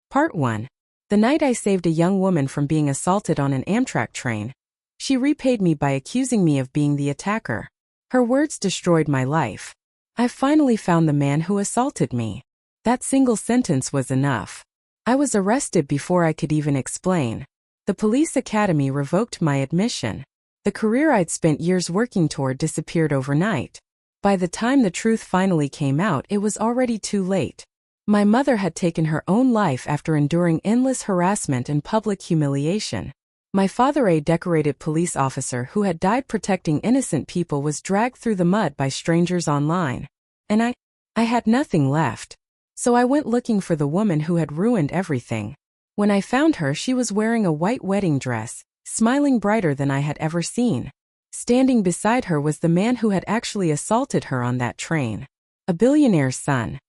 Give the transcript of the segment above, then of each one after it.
Part 1. The night I saved a young woman from being assaulted on an Amtrak train. She repaid me by accusing me of being the attacker. Her words destroyed my life. I finally found the man who assaulted me. That single sentence was enough. I was arrested before I could even explain. The police academy revoked my admission. The career I'd spent years working toward disappeared overnight. By the time the truth finally came out, it was already too late. My mother had taken her own life after enduring endless harassment and public humiliation. My father, a decorated police officer who had died protecting innocent people, was dragged through the mud by strangers online. And I had nothing left. So I went looking for the woman who had ruined everything. When I found her, she was wearing a white wedding dress, smiling brighter than I had ever seen. Standing beside her was the man who had actually assaulted her on that train. A billionaire's son.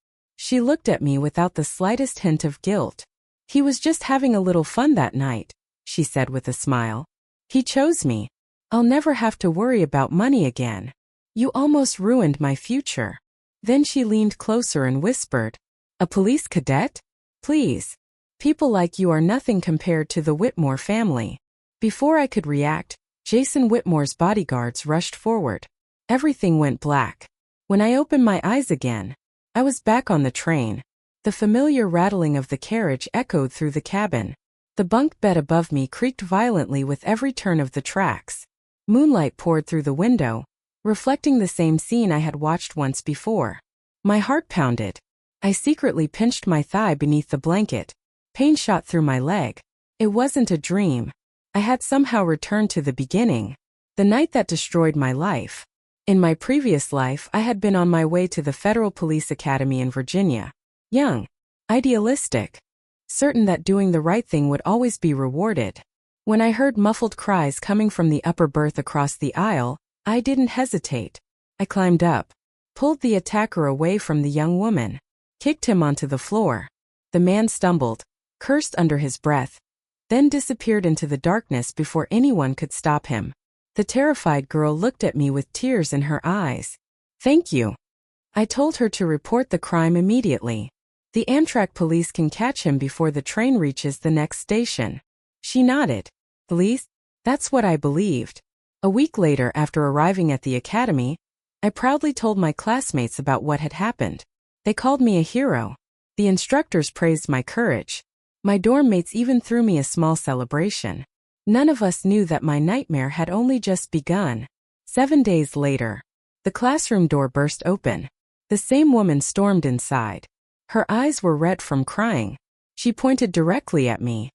She looked at me without the slightest hint of guilt. He was just having a little fun that night, she said with a smile. He chose me. I'll never have to worry about money again. You almost ruined my future. Then she leaned closer and whispered, "A police cadet? Please. People like you are nothing compared to the Whitmore family." Before I could react, Jason Whitmore's bodyguards rushed forward. Everything went black. When I opened my eyes again, I was back on the train. The familiar rattling of the carriage echoed through the cabin. The bunk bed above me creaked violently with every turn of the tracks. Moonlight poured through the window, reflecting the same scene I had watched once before. My heart pounded. I secretly pinched my thigh beneath the blanket. Pain shot through my leg. It wasn't a dream. I had somehow returned to the beginning, the night that destroyed my life. In my previous life, I had been on my way to the Federal Police Academy in Virginia. Young, idealistic, certain that doing the right thing would always be rewarded. When I heard muffled cries coming from the upper berth across the aisle, I didn't hesitate. I climbed up, pulled the attacker away from the young woman, kicked him onto the floor. The man stumbled, cursed under his breath, then disappeared into the darkness before anyone could stop him. The terrified girl looked at me with tears in her eyes. "Thank you." I told her to report the crime immediately. The Amtrak police can catch him before the train reaches the next station. She nodded. Police? That's what I believed. A week later, after arriving at the academy, I proudly told my classmates about what had happened. They called me a hero. The instructors praised my courage. My dorm mates even threw me a small celebration. None of us knew that my nightmare had only just begun. 7 days later, the classroom door burst open. The same woman stormed inside. Her eyes were red from crying. She pointed directly at me.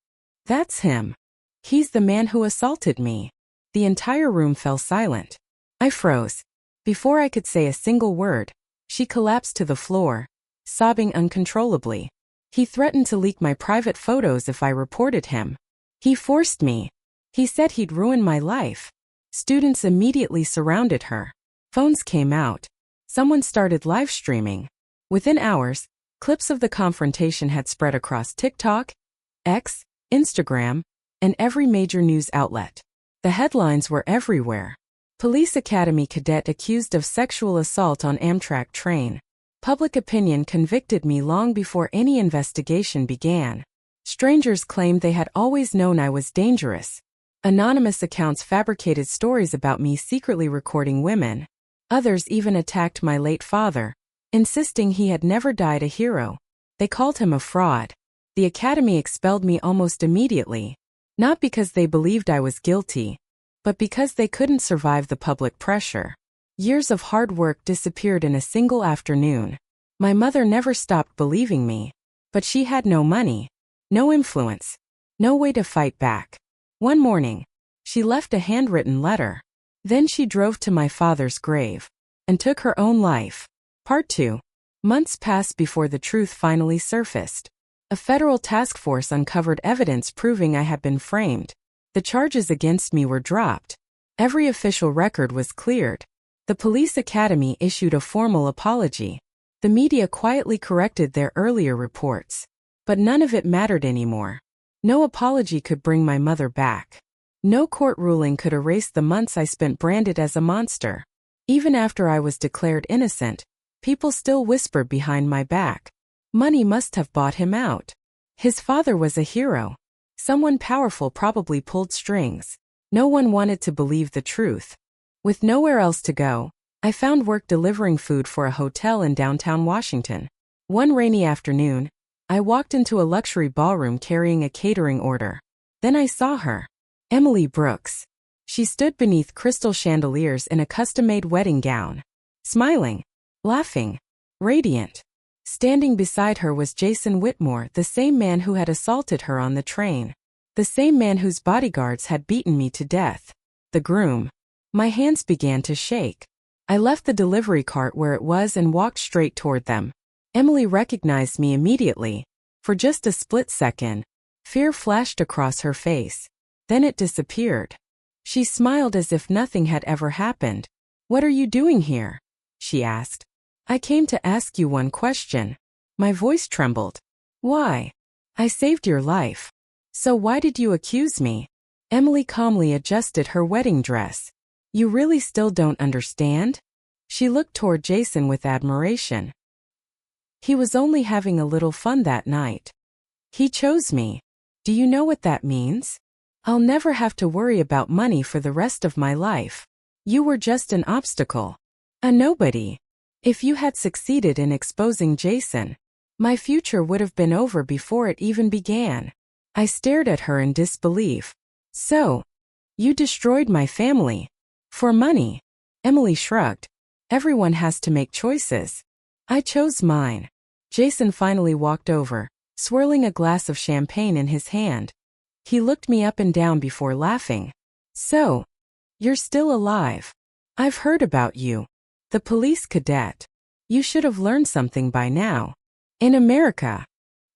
"That's him. He's the man who assaulted me." The entire room fell silent. I froze. Before I could say a single word, she collapsed to the floor, sobbing uncontrollably. "He threatened to leak my private photos if I reported him. He forced me. He said he'd ruin my life." Students immediately surrounded her. Phones came out. Someone started live streaming. Within hours, clips of the confrontation had spread across TikTok, X, Instagram, and every major news outlet. The headlines were everywhere. Police Academy cadet accused of sexual assault on Amtrak train. Public opinion convicted me long before any investigation began. Strangers claimed they had always known I was dangerous. Anonymous accounts fabricated stories about me secretly recording women. Others even attacked my late father, insisting he had never died a hero. They called him a fraud. The academy expelled me almost immediately, not because they believed I was guilty, but because they couldn't survive the public pressure. Years of hard work disappeared in a single afternoon. My mother never stopped believing me, but she had no money, no influence, no way to fight back. One morning, she left a handwritten letter. Then she drove to my father's grave and took her own life. Part 2. Months passed before the truth finally surfaced. A federal task force uncovered evidence proving I had been framed. The charges against me were dropped. Every official record was cleared. The police academy issued a formal apology. The media quietly corrected their earlier reports. But none of it mattered anymore. No apology could bring my mother back. No court ruling could erase the months I spent branded as a monster. Even after I was declared innocent, people still whispered behind my back. Money must have bought him out. His father was a hero. Someone powerful probably pulled strings. No one wanted to believe the truth. With nowhere else to go, I found work delivering food for a hotel in downtown Washington. One rainy afternoon, I walked into a luxury ballroom carrying a catering order. Then I saw her. Emily Brooks. She stood beneath crystal chandeliers in a custom-made wedding gown. Smiling. Laughing. Radiant. Standing beside her was Jason Whitmore, the same man who had assaulted her on the train. The same man whose bodyguards had beaten me to death. The groom. My hands began to shake. I left the delivery cart where it was and walked straight toward them. Emily recognized me immediately. For just a split second, fear flashed across her face. Then it disappeared. She smiled as if nothing had ever happened. "What are you doing here?" she asked. "I came to ask you one question." My voice trembled. "Why?" "I saved your life. So why did you accuse me?" Emily calmly adjusted her wedding dress. "You really still don't understand?" She looked toward Jason with admiration. "He was only having a little fun that night. He chose me. Do you know what that means? I'll never have to worry about money for the rest of my life. You were just an obstacle. A nobody. If you had succeeded in exposing Jason, my future would have been over before it even began." I stared at her in disbelief. "So, you destroyed my family. For money?" Emily shrugged. "Everyone has to make choices. I chose mine." Jason finally walked over, swirling a glass of champagne in his hand. He looked me up and down before laughing. "So, you're still alive. I've heard about you. The police cadet. You should have learned something by now. In America,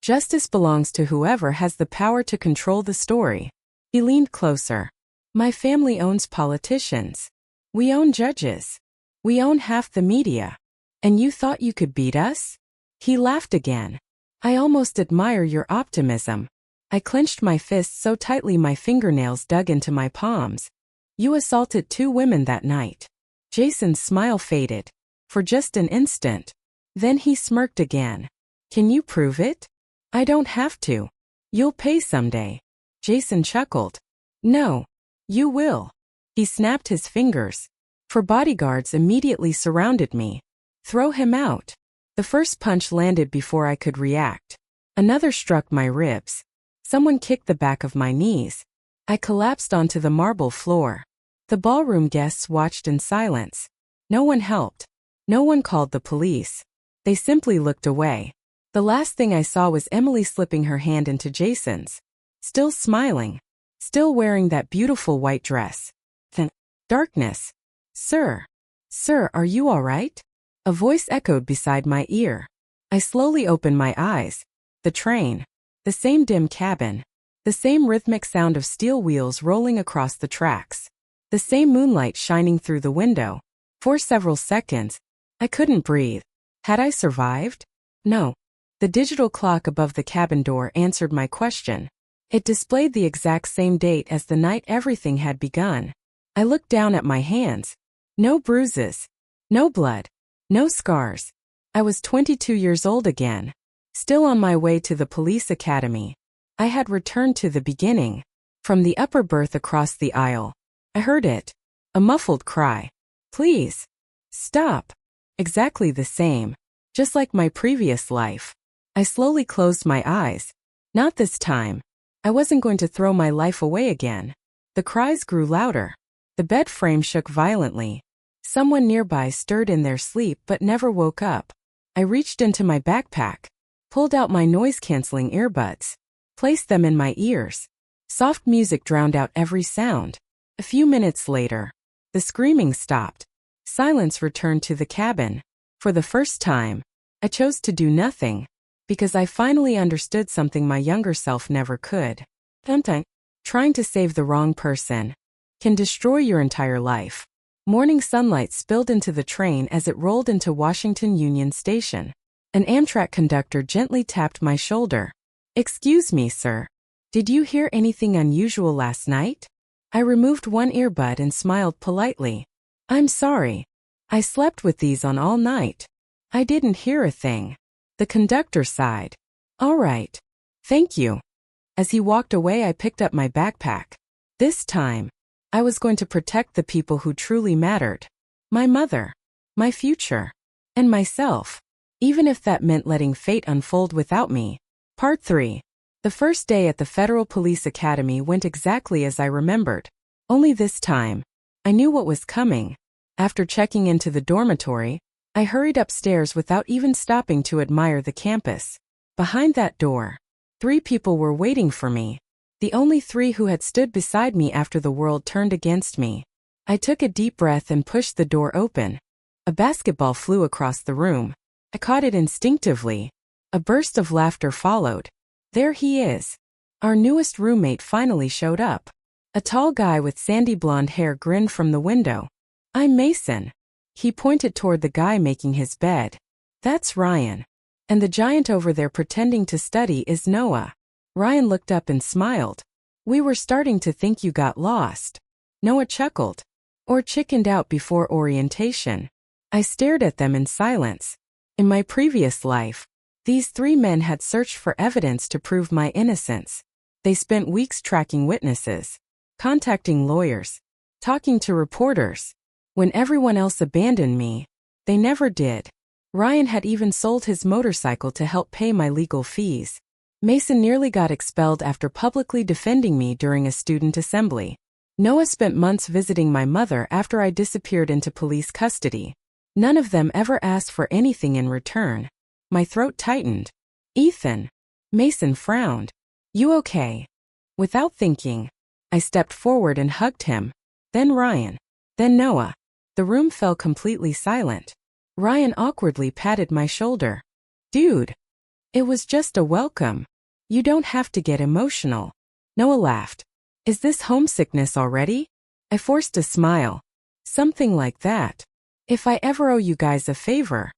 justice belongs to whoever has the power to control the story." He leaned closer. "My family owns politicians. We own judges. We own half the media. And you thought you could beat us?" He laughed again. "I almost admire your optimism." I clenched my fists so tightly my fingernails dug into my palms. "You assaulted 2 women that night." Jason's smile faded. For just an instant. Then he smirked again. "Can you prove it?" "I don't have to. You'll pay someday." Jason chuckled. "No. You will." He snapped his fingers. For bodyguards immediately surrounded me. "Throw him out." The first punch landed before I could react. Another struck my ribs. Someone kicked the back of my knees. I collapsed onto the marble floor. The ballroom guests watched in silence. No one helped. No one called the police. They simply looked away. The last thing I saw was Emily slipping her hand into Jason's. Still smiling. Still wearing that beautiful white dress. Then, darkness. "Sir. Sir, are you all right?" A voice echoed beside my ear. I slowly opened my eyes. The train. The same dim cabin. The same rhythmic sound of steel wheels rolling across the tracks. The same moonlight shining through the window. For several seconds, I couldn't breathe. Had I survived? No. The digital clock above the cabin door answered my question. It displayed the exact same date as the night everything had begun. I looked down at my hands. No bruises. No blood. No scars. I was 22 years old again. Still on my way to the police academy. I had returned to the beginning. From the upper berth across the aisle. I heard it. A muffled cry. "Please. Stop." Exactly the same. Just like my previous life. I slowly closed my eyes. Not this time. I wasn't going to throw my life away again. The cries grew louder. The bed frame shook violently. Someone nearby stirred in their sleep but never woke up. I reached into my backpack. Pulled out my noise-canceling earbuds. Placed them in my ears. Soft music drowned out every sound. A few minutes later, the screaming stopped. Silence returned to the cabin. For the first time, I chose to do nothing. Because I finally understood something my younger self never could. Sometimes, trying to save the wrong person can destroy your entire life. Morning sunlight spilled into the train as it rolled into Washington Union Station. An Amtrak conductor gently tapped my shoulder. "Excuse me, sir. Did you hear anything unusual last night?" I removed one earbud and smiled politely. "I'm sorry. I slept with these on all night. I didn't hear a thing." The conductor sighed. "All right. Thank you. As he walked away, I picked up my backpack. This time, I was going to protect the people who truly mattered. My mother, my future, and myself, even if that meant letting fate unfold without me. Part 3. The first day at the Federal Police Academy went exactly as I remembered. Only this time, I knew what was coming. After checking into the dormitory, I hurried upstairs without even stopping to admire the campus. Behind that door, 3 people were waiting for me. The only 3 who had stood beside me after the world turned against me. I took a deep breath and pushed the door open. A basketball flew across the room. I caught it instinctively. A burst of laughter followed. There he is. Our newest roommate finally showed up. A tall guy with sandy blonde hair grinned from the window. I'm Mason. He pointed toward the guy making his bed. That's Ryan. And the giant over there pretending to study is Noah. Ryan looked up and smiled. We were starting to think you got lost. Noah chuckled. Or chickened out before orientation. I stared at them in silence. In my previous life, these 3 men had searched for evidence to prove my innocence. They spent weeks tracking witnesses, contacting lawyers, talking to reporters. When everyone else abandoned me, they never did. Ryan had even sold his motorcycle to help pay my legal fees. Mason nearly got expelled after publicly defending me during a student assembly. Noah spent months visiting my mother after I disappeared into police custody. None of them ever asked for anything in return. My throat tightened. Ethan. Mason frowned. You okay? Without thinking, I stepped forward and hugged him. Then Ryan. Then Noah. The room fell completely silent. Ryan awkwardly patted my shoulder. Dude. It was just a welcome. You don't have to get emotional. Noah laughed. Is this homesickness already? I forced a smile. Something like that. If I ever owe you guys a favor,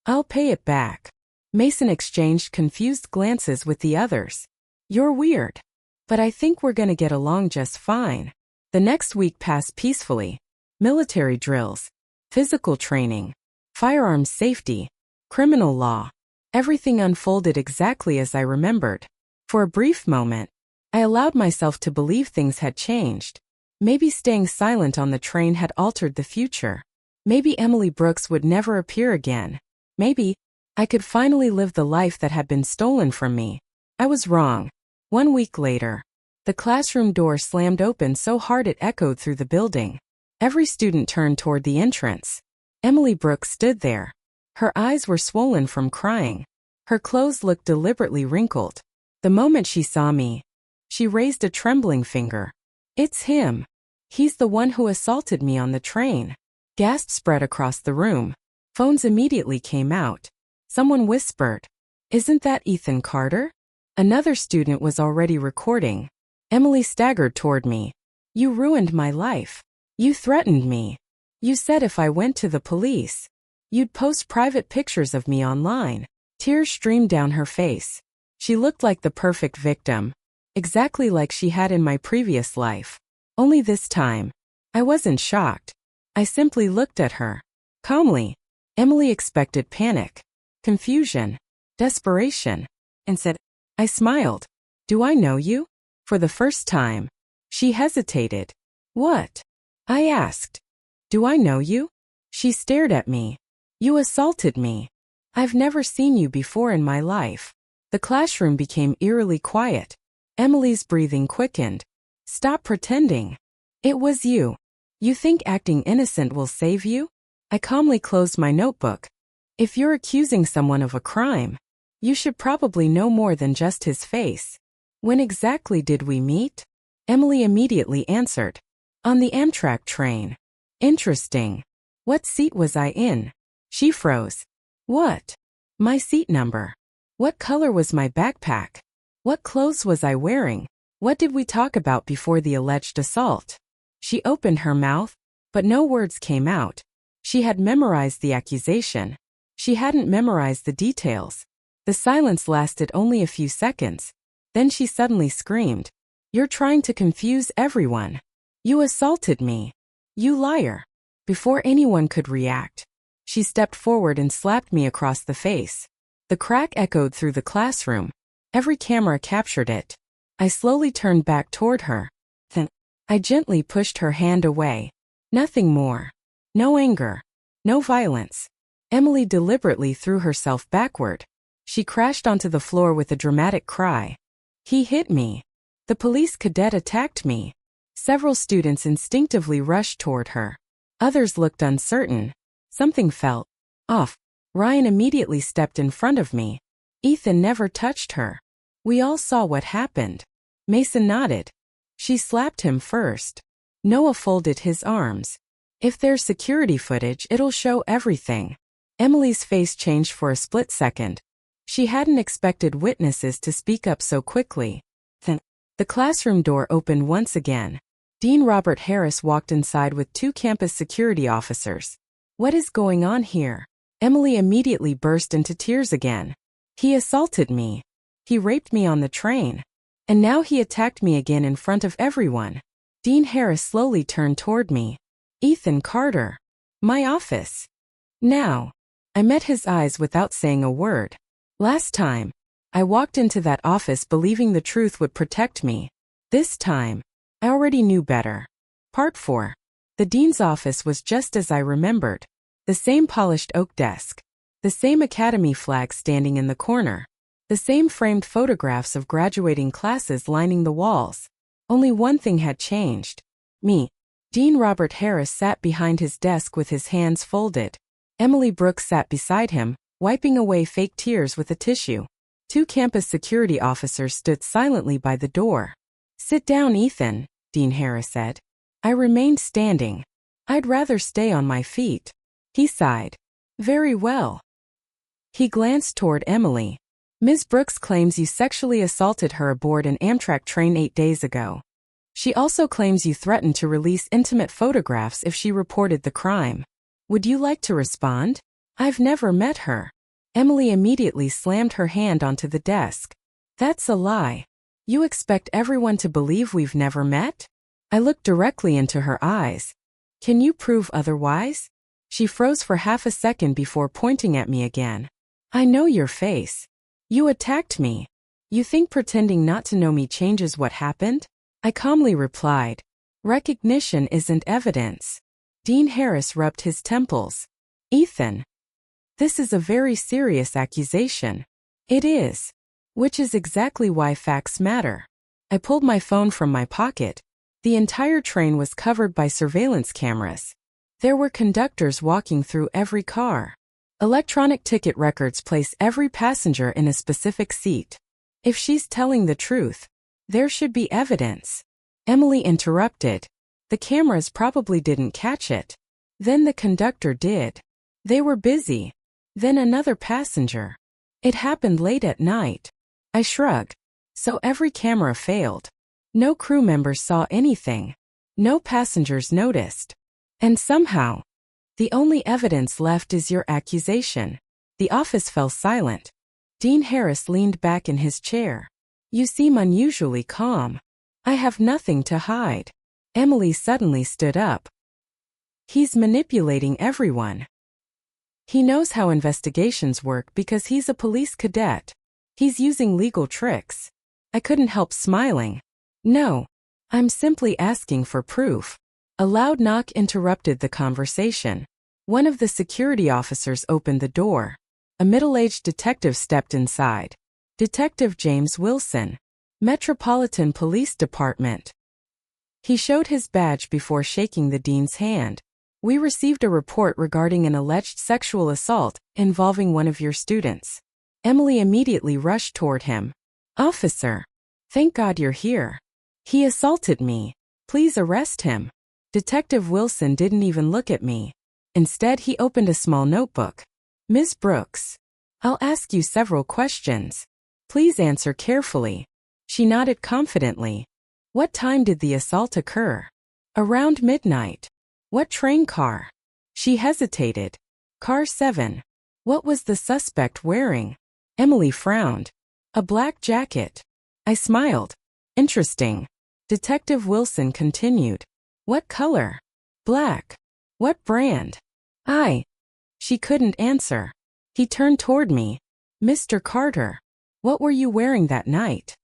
I'll pay it back. Mason exchanged confused glances with the others. You're weird. But I think we're gonna get along just fine. The next week passed peacefully. Military drills, physical training, firearms safety, criminal law. Everything unfolded exactly as I remembered. For a brief moment, I allowed myself to believe things had changed. Maybe staying silent on the train had altered the future. Maybe Emily Brooks would never appear again. Maybe I could finally live the life that had been stolen from me. I was wrong. 1 week later, the classroom door slammed open so hard it echoed through the building. Every student turned toward the entrance. Emily Brooks stood there. Her eyes were swollen from crying. Her clothes looked deliberately wrinkled. The moment she saw me, she raised a trembling finger. It's him. He's the one who assaulted me on the train. Gasps spread across the room. Phones immediately came out. Someone whispered, Isn't that Ethan Carter? Another student was already recording. Emily staggered toward me. You ruined my life. You threatened me. You said if I went to the police, you'd post private pictures of me online. Tears streamed down her face. She looked like the perfect victim. Exactly like she had in my previous life. Only this time, I wasn't shocked. I simply looked at her. Calmly. Emily expected panic, confusion, desperation, and said, I smiled. Do I know you? For the first time. She hesitated. What? I asked. Do I know you? She stared at me. You assaulted me. I've never seen you before in my life. The classroom became eerily quiet. Emily's breathing quickened. Stop pretending. It was you. You think acting innocent will save you? I calmly closed my notebook. If you're accusing someone of a crime, you should probably know more than just his face. When exactly did we meet? Emily immediately answered. On the Amtrak train. Interesting. What seat was I in? She froze. What? My seat number. What color was my backpack? What clothes was I wearing? What did we talk about before the alleged assault? She opened her mouth, but no words came out. She had memorized the accusation. She hadn't memorized the details. The silence lasted only a few seconds. Then she suddenly screamed. You're trying to confuse everyone. You assaulted me. You liar. Before anyone could react, she stepped forward and slapped me across the face. The crack echoed through the classroom. Every camera captured it. I slowly turned back toward her. Then, I gently pushed her hand away. Nothing more. No anger. No violence. Emily deliberately threw herself backward. She crashed onto the floor with a dramatic cry. He hit me. The police cadet attacked me. Several students instinctively rushed toward her. Others looked uncertain. Something felt off. Ryan immediately stepped in front of me. Ethan never touched her. We all saw what happened. Mason nodded. She slapped him first. Noah folded his arms. If there's security footage, it'll show everything. Emily's face changed for a split second. She hadn't expected witnesses to speak up so quickly. Then, the classroom door opened once again. Dean Robert Harris walked inside with 2 campus security officers. What is going on here? Emily immediately burst into tears again. He assaulted me. He raped me on the train. And now he attacked me again in front of everyone. Dean Harris slowly turned toward me. Ethan Carter. My office. Now. I met his eyes without saying a word. Last time, I walked into that office believing the truth would protect me. This time, I already knew better. Part 4. The dean's office was just as I remembered. The same polished oak desk. The same academy flag standing in the corner. The same framed photographs of graduating classes lining the walls. Only one thing had changed. Me. Dean Robert Harris sat behind his desk with his hands folded. Emily Brooks sat beside him, wiping away fake tears with a tissue. 2 campus security officers stood silently by the door. Sit down, Ethan, Dean Harris said. I remained standing. I'd rather stay on my feet. He sighed. Very well. He glanced toward Emily. Ms. Brooks claims you sexually assaulted her aboard an Amtrak train 8 days ago. She also claims you threatened to release intimate photographs if she reported the crime. Would you like to respond? I've never met her. Emily immediately slammed her hand onto the desk. That's a lie. You expect everyone to believe we've never met? I looked directly into her eyes. Can you prove otherwise? She froze for half a second before pointing at me again. I know your face. You attacked me. You think pretending not to know me changes what happened? I calmly replied. Recognition isn't evidence. Dean Harris rubbed his temples. Ethan. This is a very serious accusation. It is. Which is exactly why facts matter. I pulled my phone from my pocket. The entire train was covered by surveillance cameras. There were conductors walking through every car. Electronic ticket records place every passenger in a specific seat. If she's telling the truth, there should be evidence. Emily interrupted. The cameras probably didn't catch it. Then the conductor did. They were busy. Then another passenger. It happened late at night. I shrugged. So every camera failed. No crew members saw anything. No passengers noticed. And somehow, the only evidence left is your accusation. The office fell silent. Dean Harris leaned back in his chair. You seem unusually calm. I have nothing to hide. Emily suddenly stood up. He's manipulating everyone. He knows how investigations work because he's a police cadet. He's using legal tricks. I couldn't help smiling. No, I'm simply asking for proof. A loud knock interrupted the conversation. One of the security officers opened the door. A middle-aged detective stepped inside. Detective James Wilson, Metropolitan Police Department. He showed his badge before shaking the dean's hand. We received a report regarding an alleged sexual assault involving one of your students. Emily immediately rushed toward him. Officer, thank God you're here. He assaulted me. Please arrest him. Detective Wilson didn't even look at me. Instead, he opened a small notebook. Ms. Brooks, I'll ask you several questions. Please answer carefully. She nodded confidently. What time did the assault occur? Around midnight. What train car? She hesitated. Car 7. What was the suspect wearing? Emily frowned. A black jacket. I smiled. Interesting. Detective Wilson continued. What color? Black. What brand? She couldn't answer. He turned toward me. Mr. Carter. What were you wearing that night?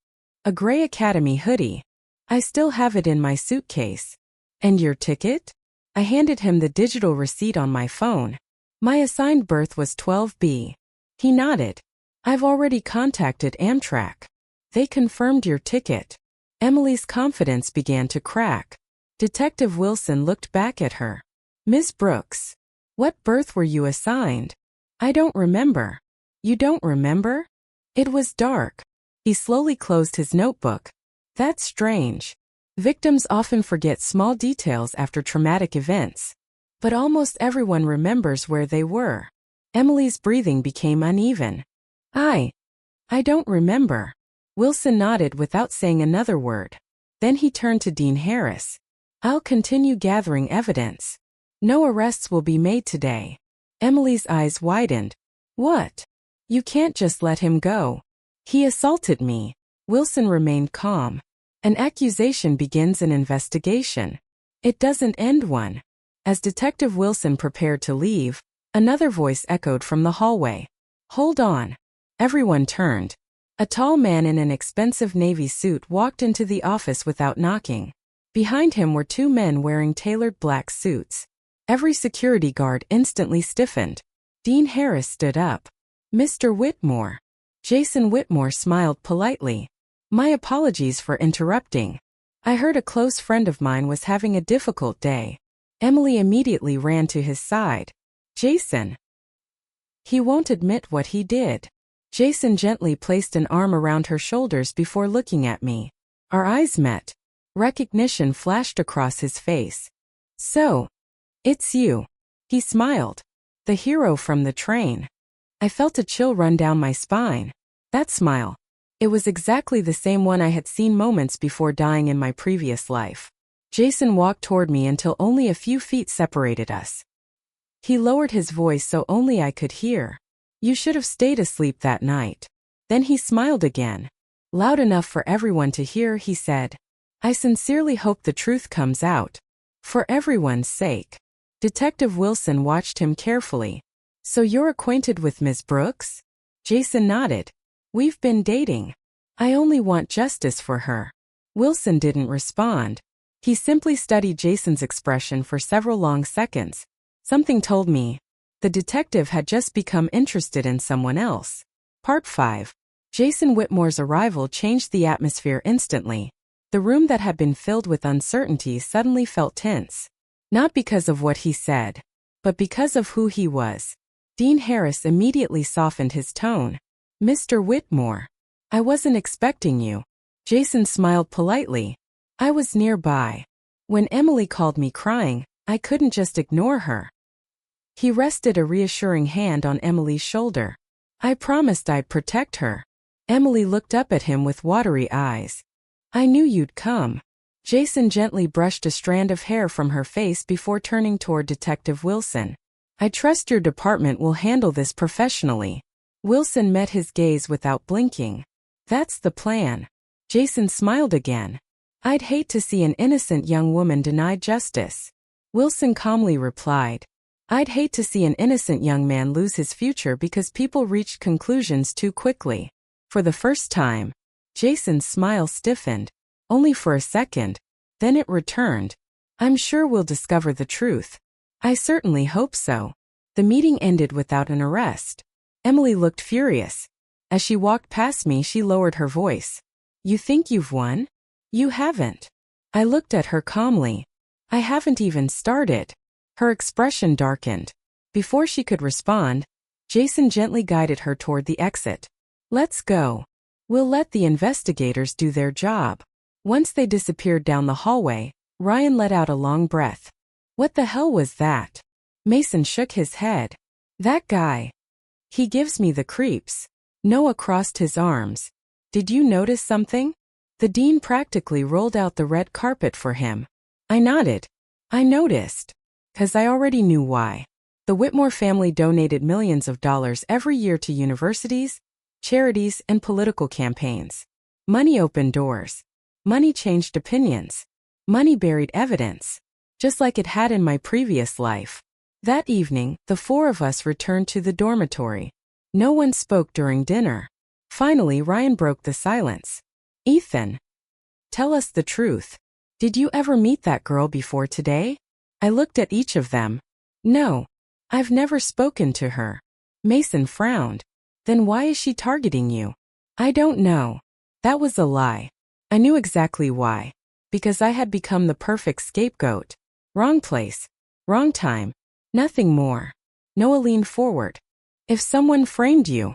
A gray Academy hoodie. I still have it in my suitcase. And your ticket? I handed him the digital receipt on my phone. My assigned berth was 12B. He nodded. I've already contacted Amtrak. They confirmed your ticket. Emily's confidence began to crack. Detective Wilson looked back at her. Miss Brooks, what berth were you assigned? I don't remember. You don't remember? It was dark. He slowly closed his notebook. That's strange. Victims often forget small details after traumatic events. But almost everyone remembers where they were. Emily's breathing became uneven. I don't remember. Wilson nodded without saying another word. Then he turned to Dean Harris. I'll continue gathering evidence. No arrests will be made today. Emily's eyes widened. What? You can't just let him go. He assaulted me. Wilson remained calm. An accusation begins an investigation. It doesn't end one. As Detective Wilson prepared to leave, another voice echoed from the hallway. Hold on. Everyone turned. A tall man in an expensive navy suit walked into the office without knocking. Behind him were two men wearing tailored black suits. Every security guard instantly stiffened. Dean Harris stood up. Mr. Whitmore. Jason Whitmore smiled politely. My apologies for interrupting. I heard a close friend of mine was having a difficult day. Emily immediately ran to his side. Jason. He won't admit what he did. Jason gently placed an arm around her shoulders before looking at me. Our eyes met. Recognition flashed across his face. So, it's you. He smiled. The hero from the train. I felt a chill run down my spine. That smile. It was exactly the same one I had seen moments before dying in my previous life. Jason walked toward me until only a few feet separated us. He lowered his voice so only I could hear. You should have stayed asleep that night. Then he smiled again. Loud enough for everyone to hear, he said, I sincerely hope the truth comes out. For everyone's sake. Detective Wilson watched him carefully. So you're acquainted with Ms. Brooks? Jason nodded. We've been dating. I only want justice for her. Wilson didn't respond. He simply studied Jason's expression for several long seconds. Something told me. The detective had just become interested in someone else. Part 5. Jason Whitmore's arrival changed the atmosphere instantly. The room that had been filled with uncertainty suddenly felt tense. Not because of what he said, but because of who he was. Dean Harris immediately softened his tone. Mr. Whitmore. I wasn't expecting you. Jason smiled politely. I was nearby. When Emily called me crying, I couldn't just ignore her. He rested a reassuring hand on Emily's shoulder. I promised I'd protect her. Emily looked up at him with watery eyes. I knew you'd come. Jason gently brushed a strand of hair from her face before turning toward Detective Wilson. I trust your department will handle this professionally. Wilson met his gaze without blinking. That's the plan. Jason smiled again. I'd hate to see an innocent young woman denied justice. Wilson calmly replied. I'd hate to see an innocent young man lose his future because people reached conclusions too quickly. For the first time, Jason's smile stiffened. Only for a second. Then it returned. I'm sure we'll discover the truth. I certainly hope so. The meeting ended without an arrest. Emily looked furious. As she walked past me, she lowered her voice. You think you've won? You haven't. I looked at her calmly. I haven't even started. Her expression darkened. Before she could respond, Jason gently guided her toward the exit. Let's go. We'll let the investigators do their job. Once they disappeared down the hallway, Ryan let out a long breath. What the hell was that? Mason shook his head. That guy. He gives me the creeps. Noah crossed his arms. Did you notice something? The dean practically rolled out the red carpet for him. I nodded. I noticed. 'Cause I already knew why. The Whitmore family donated millions of dollars every year to universities, charities, and political campaigns. Money opened doors. Money changed opinions. Money buried evidence. Just like it had in my previous life. That evening, the four of us returned to the dormitory. No one spoke during dinner. Finally, Ryan broke the silence. Ethan, tell us the truth. Did you ever meet that girl before today? I looked at each of them. No. I've never spoken to her. Mason frowned. Then why is she targeting you? I don't know. That was a lie. I knew exactly why. Because I had become the perfect scapegoat. Wrong place. Wrong time. Nothing more. Noah leaned forward. If someone framed you,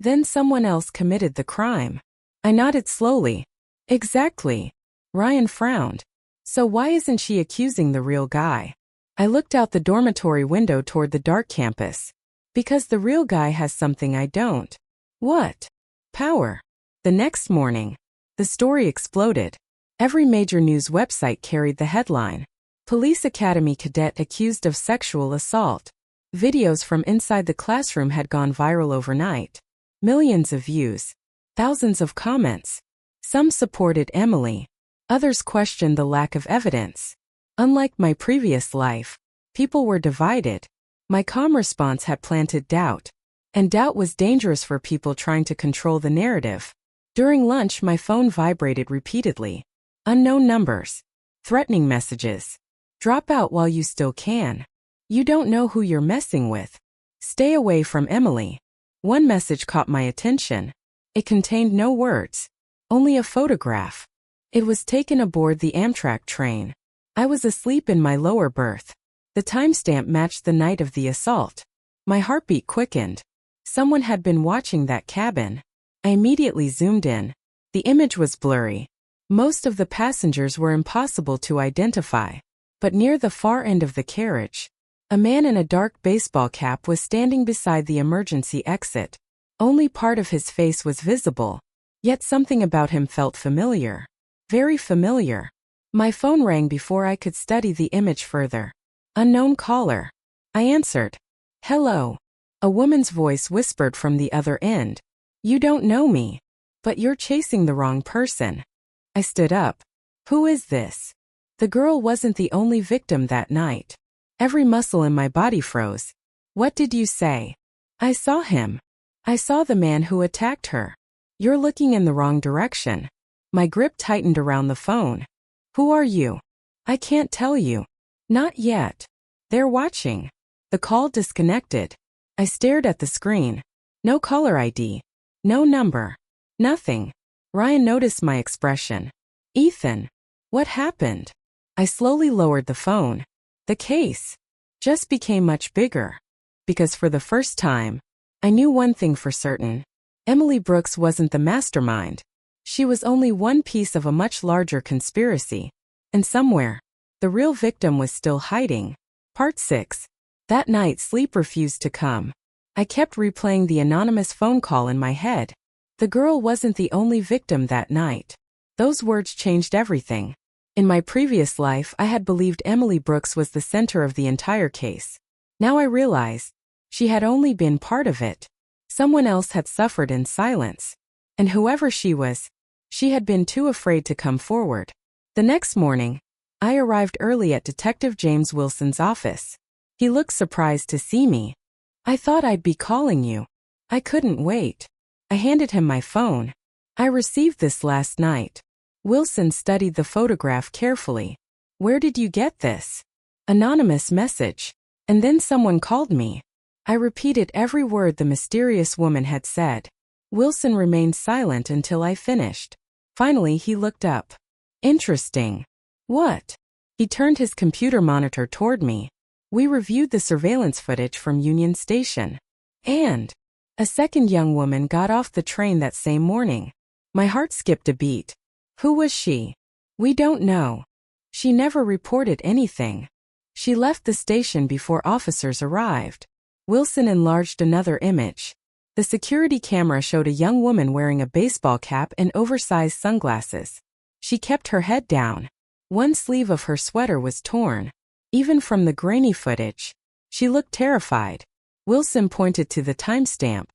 then someone else committed the crime. I nodded slowly. Exactly. Ryan frowned. So why isn't she accusing the real guy? I looked out the dormitory window toward the dark campus. Because the real guy has something I don't. What? Power. The next morning, the story exploded. Every major news website carried the headline. Police Academy cadet accused of sexual assault. Videos from inside the classroom had gone viral overnight. Millions of views. Thousands of comments. Some supported Emily. Others questioned the lack of evidence. Unlike my previous life, people were divided. My calm response had planted doubt. And doubt was dangerous for people trying to control the narrative. During lunch, my phone vibrated repeatedly. Unknown numbers. Threatening messages. Drop out while you still can. You don't know who you're messing with. Stay away from Emily. One message caught my attention. It contained no words. Only a photograph. It was taken aboard the Amtrak train. I was asleep in my lower berth. The timestamp matched the night of the assault. My heartbeat quickened. Someone had been watching that cabin. I immediately zoomed in. The image was blurry. Most of the passengers were impossible to identify. But near the far end of the carriage, a man in a dark baseball cap was standing beside the emergency exit. Only part of his face was visible. Yet something about him felt familiar. Very familiar. My phone rang before I could study the image further. Unknown caller. I answered. Hello. A woman's voice whispered from the other end. You don't know me. But you're chasing the wrong person. I stood up. Who is this? The girl wasn't the only victim that night. Every muscle in my body froze. What did you say? I saw him. I saw the man who attacked her. You're looking in the wrong direction. My grip tightened around the phone. Who are you? I can't tell you. Not yet. They're watching. The call disconnected. I stared at the screen. No caller ID. No number. Nothing. Ryan noticed my expression. Ethan. What happened? I slowly lowered the phone. The case just became much bigger. Because for the first time, I knew one thing for certain. Emily Brooks wasn't the mastermind. She was only one piece of a much larger conspiracy. And somewhere, the real victim was still hiding. Part 6. That night, sleep refused to come. I kept replaying the anonymous phone call in my head. The girl wasn't the only victim that night. Those words changed everything. In my previous life, I had believed Emily Brooks was the center of the entire case. Now I realized she had only been part of it. Someone else had suffered in silence. And whoever she was, she had been too afraid to come forward. The next morning, I arrived early at Detective James Wilson's office. He looked surprised to see me. I thought I'd be calling you. I couldn't wait. I handed him my phone. I received this last night. Wilson studied the photograph carefully. Where did you get this? Anonymous message. And then someone called me. I repeated every word the mysterious woman had said. Wilson remained silent until I finished. Finally, he looked up. Interesting. What? He turned his computer monitor toward me. We reviewed the surveillance footage from Union Station. And a second young woman got off the train that same morning. My heart skipped a beat. Who was she? We don't know. She never reported anything. She left the station before officers arrived. Wilson enlarged another image. The security camera showed a young woman wearing a baseball cap and oversized sunglasses. She kept her head down. One sleeve of her sweater was torn. Even from the grainy footage, she looked terrified. Wilson pointed to the timestamp.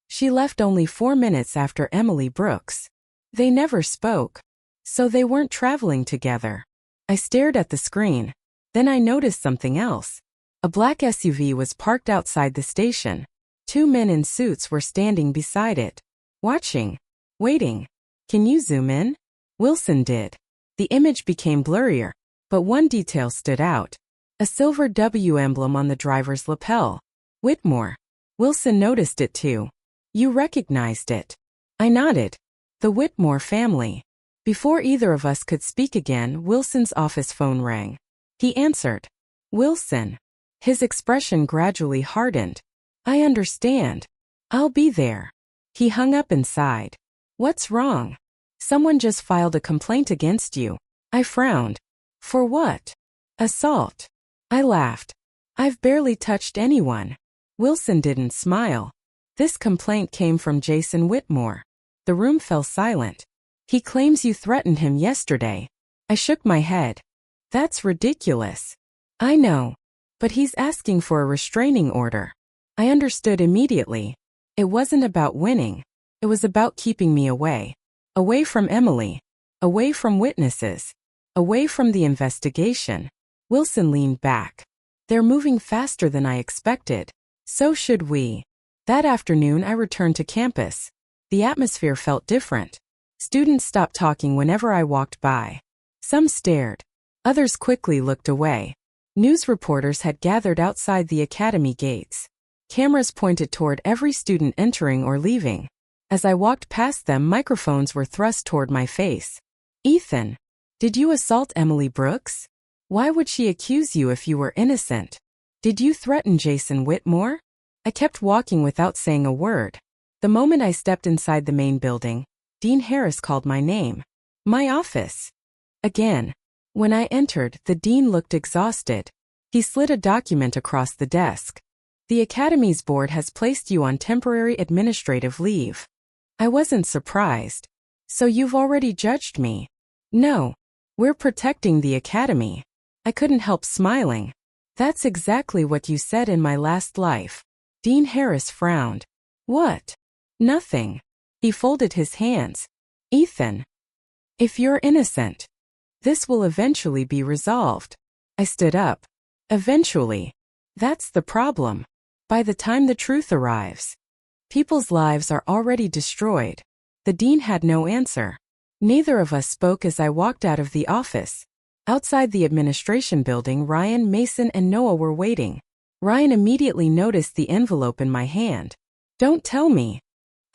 She left only 4 minutes after Emily Brooks. They never spoke. So they weren't traveling together. I stared at the screen. Then I noticed something else. A black SUV was parked outside the station. 2 men in suits were standing beside it. Watching. Waiting. Can you zoom in? Wilson did. The image became blurrier, but one detail stood out. A silver W emblem on the driver's lapel. Whitmore. Wilson noticed it too. You recognized it. I nodded. The Whitmore family. Before either of us could speak again, Wilson's office phone rang. He answered. Wilson. His expression gradually hardened. I understand. I'll be there. He hung up and sighed. What's wrong? Someone just filed a complaint against you. I frowned. For what? Assault. I laughed. I've barely touched anyone. Wilson didn't smile. This complaint came from Jason Whitmore. The room fell silent. He claims you threatened him yesterday. I shook my head. That's ridiculous. I know. But he's asking for a restraining order. I understood immediately. It wasn't about winning. It was about keeping me away. Away from Emily. Away from witnesses. Away from the investigation. Wilson leaned back. They're moving faster than I expected. So should we. That afternoon I returned to campus. The atmosphere felt different. Students stopped talking whenever I walked by. Some stared. Others quickly looked away. News reporters had gathered outside the academy gates. Cameras pointed toward every student entering or leaving. As I walked past them, microphones were thrust toward my face. Ethan, did you assault Emily Brooks? Why would she accuse you if you were innocent? Did you threaten Jason Whitmore? I kept walking without saying a word. The moment I stepped inside the main building, Dean Harris called my name. My office. Again. When I entered, the dean looked exhausted. He slid a document across the desk. The Academy's board has placed you on temporary administrative leave. I wasn't surprised. So you've already judged me? No. We're protecting the Academy. I couldn't help smiling. That's exactly what you said in my last life. Dean Harris frowned. What? Nothing. He folded his hands. Ethan. If you're innocent, this will eventually be resolved. I stood up. Eventually. That's the problem. By the time the truth arrives, people's lives are already destroyed. The dean had no answer. Neither of us spoke as I walked out of the office. Outside the administration building, Ryan, Mason, and Noah were waiting. Ryan immediately noticed the envelope in my hand. Don't tell me.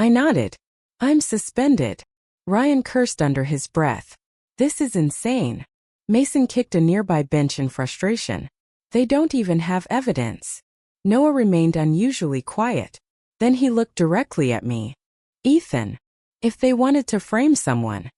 I nodded. I'm suspended. Ryan cursed under his breath. This is insane. Mason kicked a nearby bench in frustration. They don't even have evidence. Noah remained unusually quiet. Then he looked directly at me. Ethan, if they wanted to frame someone,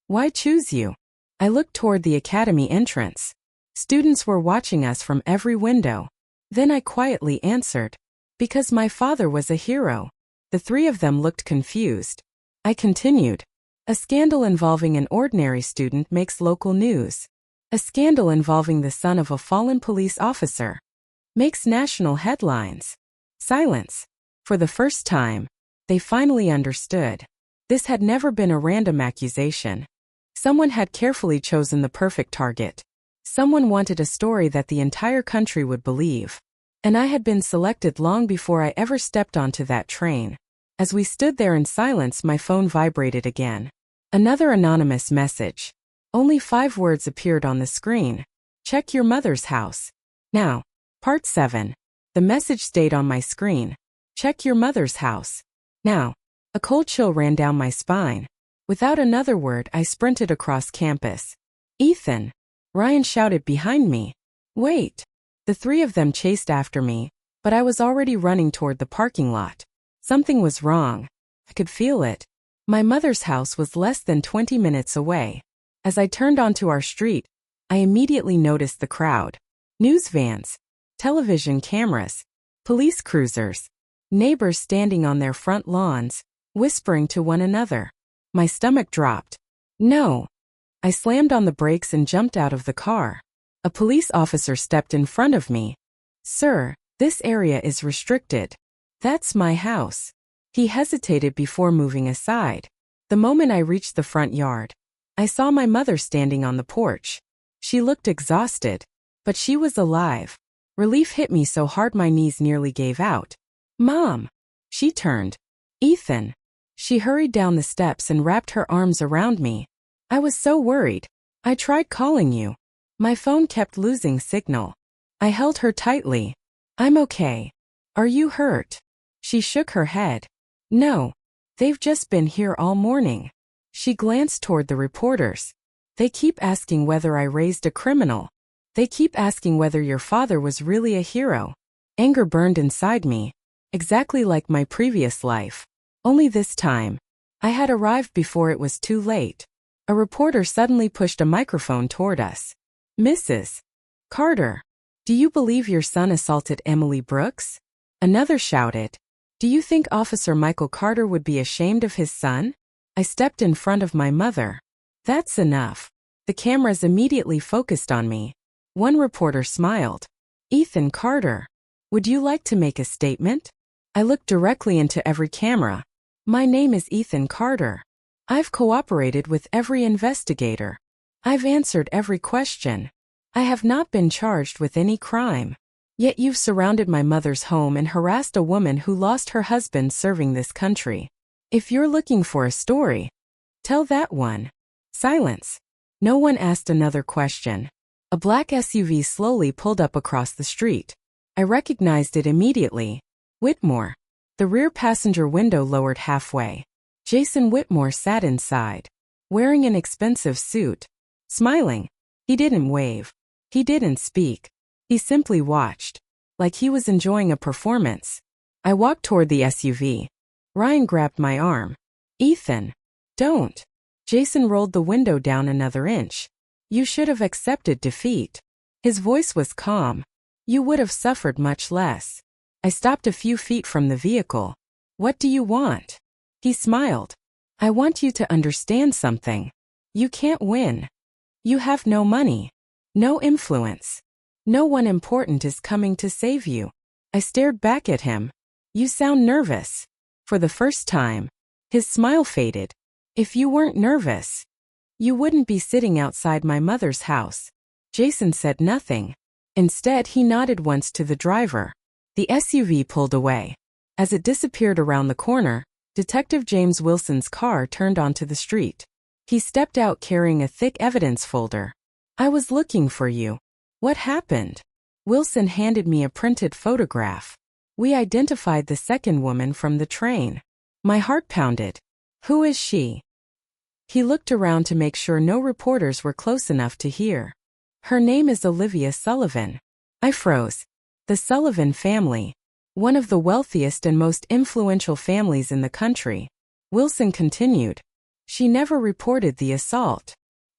why choose you? I looked toward the academy entrance. Students were watching us from every window. Then I quietly answered, because my father was a hero. The three of them looked confused. I continued. A scandal involving an ordinary student makes local news. A scandal involving the son of a fallen police officer makes national headlines. Silence. For the first time, they finally understood. This had never been a random accusation. Someone had carefully chosen the perfect target. Someone wanted a story that the entire country would believe. And I had been selected long before I ever stepped onto that train. As we stood there in silence, my phone vibrated again. Another anonymous message. Only 5 words appeared on the screen. Check your mother's house. Now. Part 7. The message stayed on my screen. Check your mother's house. Now. A cold chill ran down my spine. Without another word, I sprinted across campus. Ethan! Ryan shouted behind me. Wait! The three of them chased after me, but I was already running toward the parking lot. Something was wrong. I could feel it. My mother's house was less than 20 minutes away. As I turned onto our street, I immediately noticed the crowd. News vans, television cameras, police cruisers, neighbors standing on their front lawns, whispering to one another. My stomach dropped. No. I slammed on the brakes and jumped out of the car. A police officer stepped in front of me. Sir, this area is restricted. That's my house. He hesitated before moving aside. The moment I reached the front yard, I saw my mother standing on the porch. She looked exhausted, but she was alive. Relief hit me so hard my knees nearly gave out. Mom! She turned. Ethan! She hurried down the steps and wrapped her arms around me. I was so worried. I tried calling you. My phone kept losing signal. I held her tightly. I'm okay. Are you hurt? She shook her head. No. They've just been here all morning. She glanced toward the reporters. They keep asking whether I raised a criminal. They keep asking whether your father was really a hero. Anger burned inside me. Exactly like my previous life. Only this time, I had arrived before it was too late. A reporter suddenly pushed a microphone toward us. Mrs. Carter, do you believe your son assaulted Emily Brooks? Another shouted. Do you think Officer Michael Carter would be ashamed of his son? I stepped in front of my mother. That's enough. The cameras immediately focused on me. One reporter smiled. Ethan Carter, would you like to make a statement? I looked directly into every camera. My name is Ethan Carter. I've cooperated with every investigator. I've answered every question. I have not been charged with any crime. Yet you've surrounded my mother's home and harassed a woman who lost her husband serving this country. If you're looking for a story, tell that one. Silence. No one asked another question. A black SUV slowly pulled up across the street. I recognized it immediately. Whitmore. The rear passenger window lowered halfway. Jason Whitmore sat inside, wearing an expensive suit. Smiling. He didn't wave. He didn't speak. He simply watched, like he was enjoying a performance. I walked toward the SUV. Ryan grabbed my arm. Ethan. Don't. Jason rolled the window down another inch. You should have accepted defeat. His voice was calm. You would have suffered much less. I stopped a few feet from the vehicle. What do you want? He smiled. I want you to understand something. You can't win. You have no money. No influence. No one important is coming to save you. I stared back at him. You sound nervous. For the first time. His smile faded. If you weren't nervous, you wouldn't be sitting outside my mother's house. Jason said nothing. Instead, he nodded once to the driver. The SUV pulled away. As it disappeared around the corner, Detective James Wilson's car turned onto the street. He stepped out carrying a thick evidence folder. I was looking for you. What happened? Wilson handed me a printed photograph. We identified the second woman from the train. My heart pounded. Who is she? He looked around to make sure no reporters were close enough to hear. Her name is Olivia Sullivan. I froze. The Sullivan family. One of the wealthiest and most influential families in the country. Wilson continued. She never reported the assault.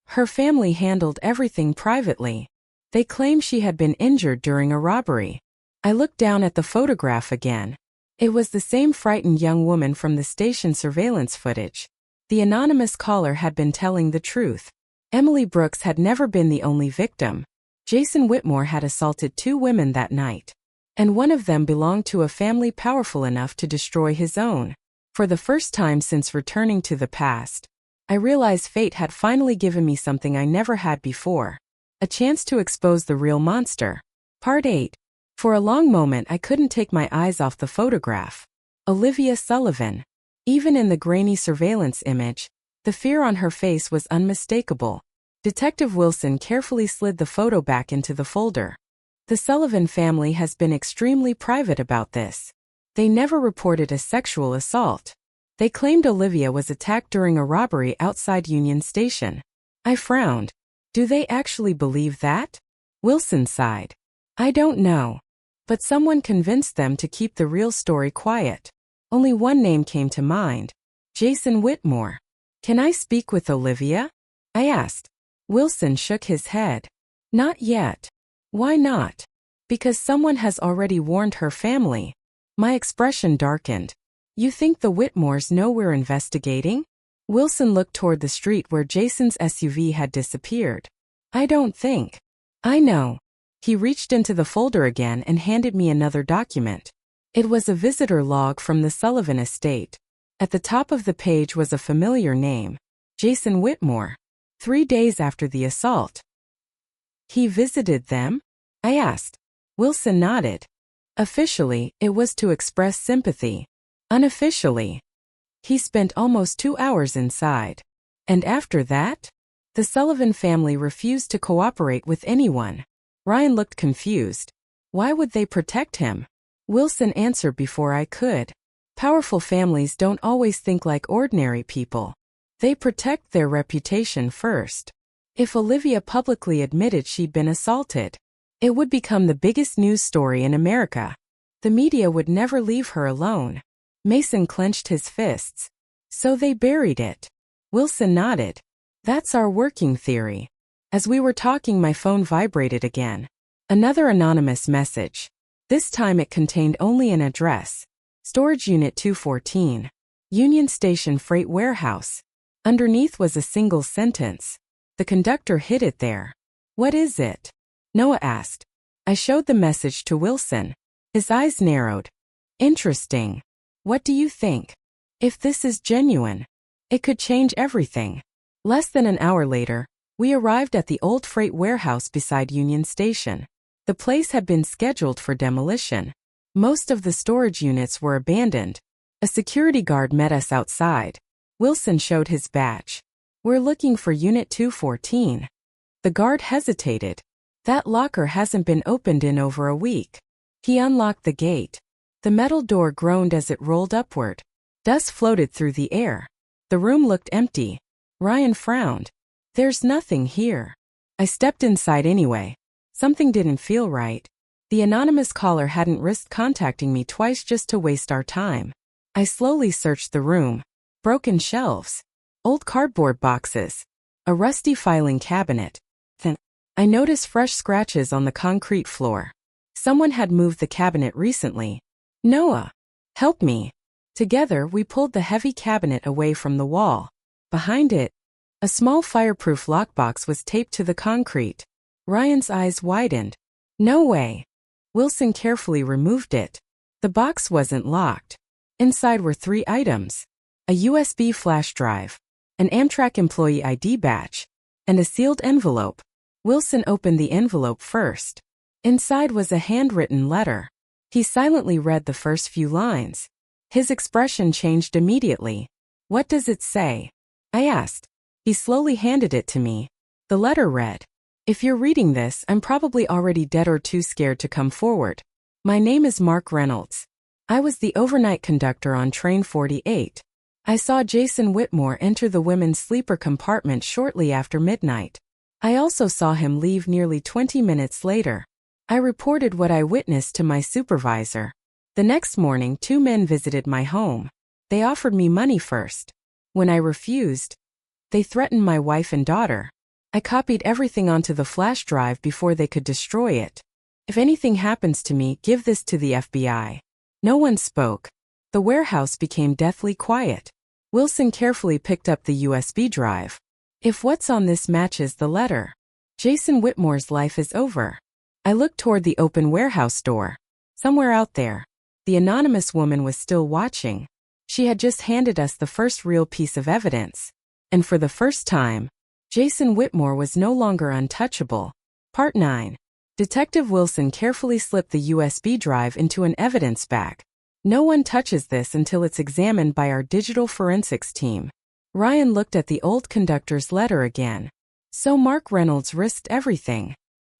Her family handled everything privately. They claim she had been injured during a robbery. I looked down at the photograph again. It was the same frightened young woman from the station surveillance footage. The anonymous caller had been telling the truth. Emily Brooks had never been the only victim. Jason Whitmore had assaulted 2 women that night. And one of them belonged to a family powerful enough to destroy his own. For the first time since returning to the past, I realized fate had finally given me something I never had before. A chance to expose the real monster. Part 8. For a long moment I couldn't take my eyes off the photograph. Olivia Sullivan. Even in the grainy surveillance image, the fear on her face was unmistakable. Detective Wilson carefully slid the photo back into the folder. The Sullivan family has been extremely private about this. They never reported a sexual assault. They claimed Olivia was attacked during a robbery outside Union Station. I frowned. Do they actually believe that? Wilson sighed. I don't know. But someone convinced them to keep the real story quiet. Only one name came to mind. Jason Whitmore. Can I speak with Olivia? I asked. Wilson shook his head. Not yet. Why not? Because someone has already warned her family. My expression darkened. You think the Whitmores know we're investigating? Wilson looked toward the street where Jason's SUV had disappeared. I don't think. I know. He reached into the folder again and handed me another document. It was a visitor log from the Sullivan estate. At the top of the page was a familiar name. Jason Whitmore. 3 days after the assault. He visited them? I asked. Wilson nodded. Officially, it was to express sympathy. Unofficially, He spent almost 2 hours inside. And after that? The Sullivan family refused to cooperate with anyone. Ryan looked confused. Why would they protect him? Wilson answered before I could. Powerful families don't always think like ordinary people. They protect their reputation first. If Olivia publicly admitted she'd been assaulted, it would become the biggest news story in America. The media would never leave her alone. Mason clenched his fists. So they buried it. Wilson nodded. That's our working theory. As we were talking, my phone vibrated again. Another anonymous message. This time it contained only an address. Storage Unit 214. Union Station Freight Warehouse. Underneath was a single sentence. The conductor hid it there. What is it? Noah asked. I showed the message to Wilson. His eyes narrowed. Interesting. What do you think? If this is genuine, it could change everything. Less than an hour later, we arrived at the old freight warehouse beside Union Station. The place had been scheduled for demolition. Most of the storage units were abandoned. A security guard met us outside. Wilson showed his badge. We're looking for Unit 214. The guard hesitated. That locker hasn't been opened in over a week. He unlocked the gate. The metal door groaned as it rolled upward. Dust floated through the air. The room looked empty. Ryan frowned. There's nothing here. I stepped inside anyway. Something didn't feel right. The anonymous caller hadn't risked contacting me twice just to waste our time. I slowly searched the room. Broken shelves. Old cardboard boxes. A rusty filing cabinet. Then, I noticed fresh scratches on the concrete floor. Someone had moved the cabinet recently. Noah, help me. Together, we pulled the heavy cabinet away from the wall. Behind it, a small fireproof lockbox was taped to the concrete. Ryan's eyes widened. No way. Wilson carefully removed it. The box wasn't locked. Inside were 3 items. A USB flash drive, an Amtrak employee ID badge, and a sealed envelope. Wilson opened the envelope first. Inside was a handwritten letter. He silently read the first few lines. His expression changed immediately. What does it say? I asked. He slowly handed it to me. The letter read, If you're reading this, I'm probably already dead or too scared to come forward. My name is Mark Reynolds. I was the overnight conductor on Train 48. I saw Jason Whitmore enter the women's sleeper compartment shortly after midnight. I also saw him leave nearly 20 minutes later. I reported what I witnessed to my supervisor. The next morning, 2 men visited my home. They offered me money first. When I refused, they threatened my wife and daughter. I copied everything onto the flash drive before they could destroy it. If anything happens to me, give this to the FBI. No one spoke. The warehouse became deathly quiet. Wilson carefully picked up the USB drive. If what's on this matches the letter, Jason Whitmore's life is over. I looked toward the open warehouse door. Somewhere out there, the anonymous woman was still watching. She had just handed us the first real piece of evidence. And for the first time, Jason Whitmore was no longer untouchable. Part 9. Detective Wilson carefully slipped the USB drive into an evidence bag. No one touches this until it's examined by our digital forensics team. Ryan looked at the old conductor's letter again. So Mark Reynolds risked everything.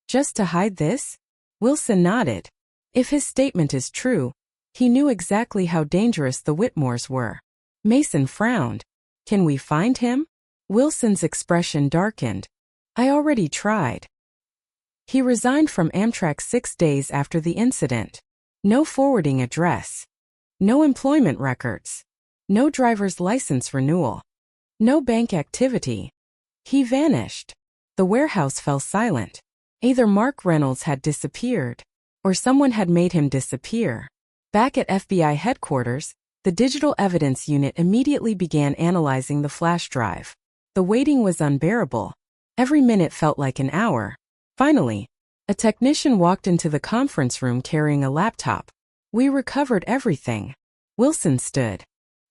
Just to hide this? Wilson nodded. If his statement is true, he knew exactly how dangerous the Whitmores were. Mason frowned. Can we find him? Wilson's expression darkened. I already tried. He resigned from Amtrak 6 days after the incident. No forwarding address. No employment records. No driver's license renewal. No bank activity. He vanished. The warehouse fell silent. Either Mark Reynolds had disappeared, or someone had made him disappear. Back at FBI headquarters, the Digital Evidence Unit immediately began analyzing the flash drive. The waiting was unbearable. Every minute felt like an hour. Finally, a technician walked into the conference room carrying a laptop. We recovered everything. Wilson stood.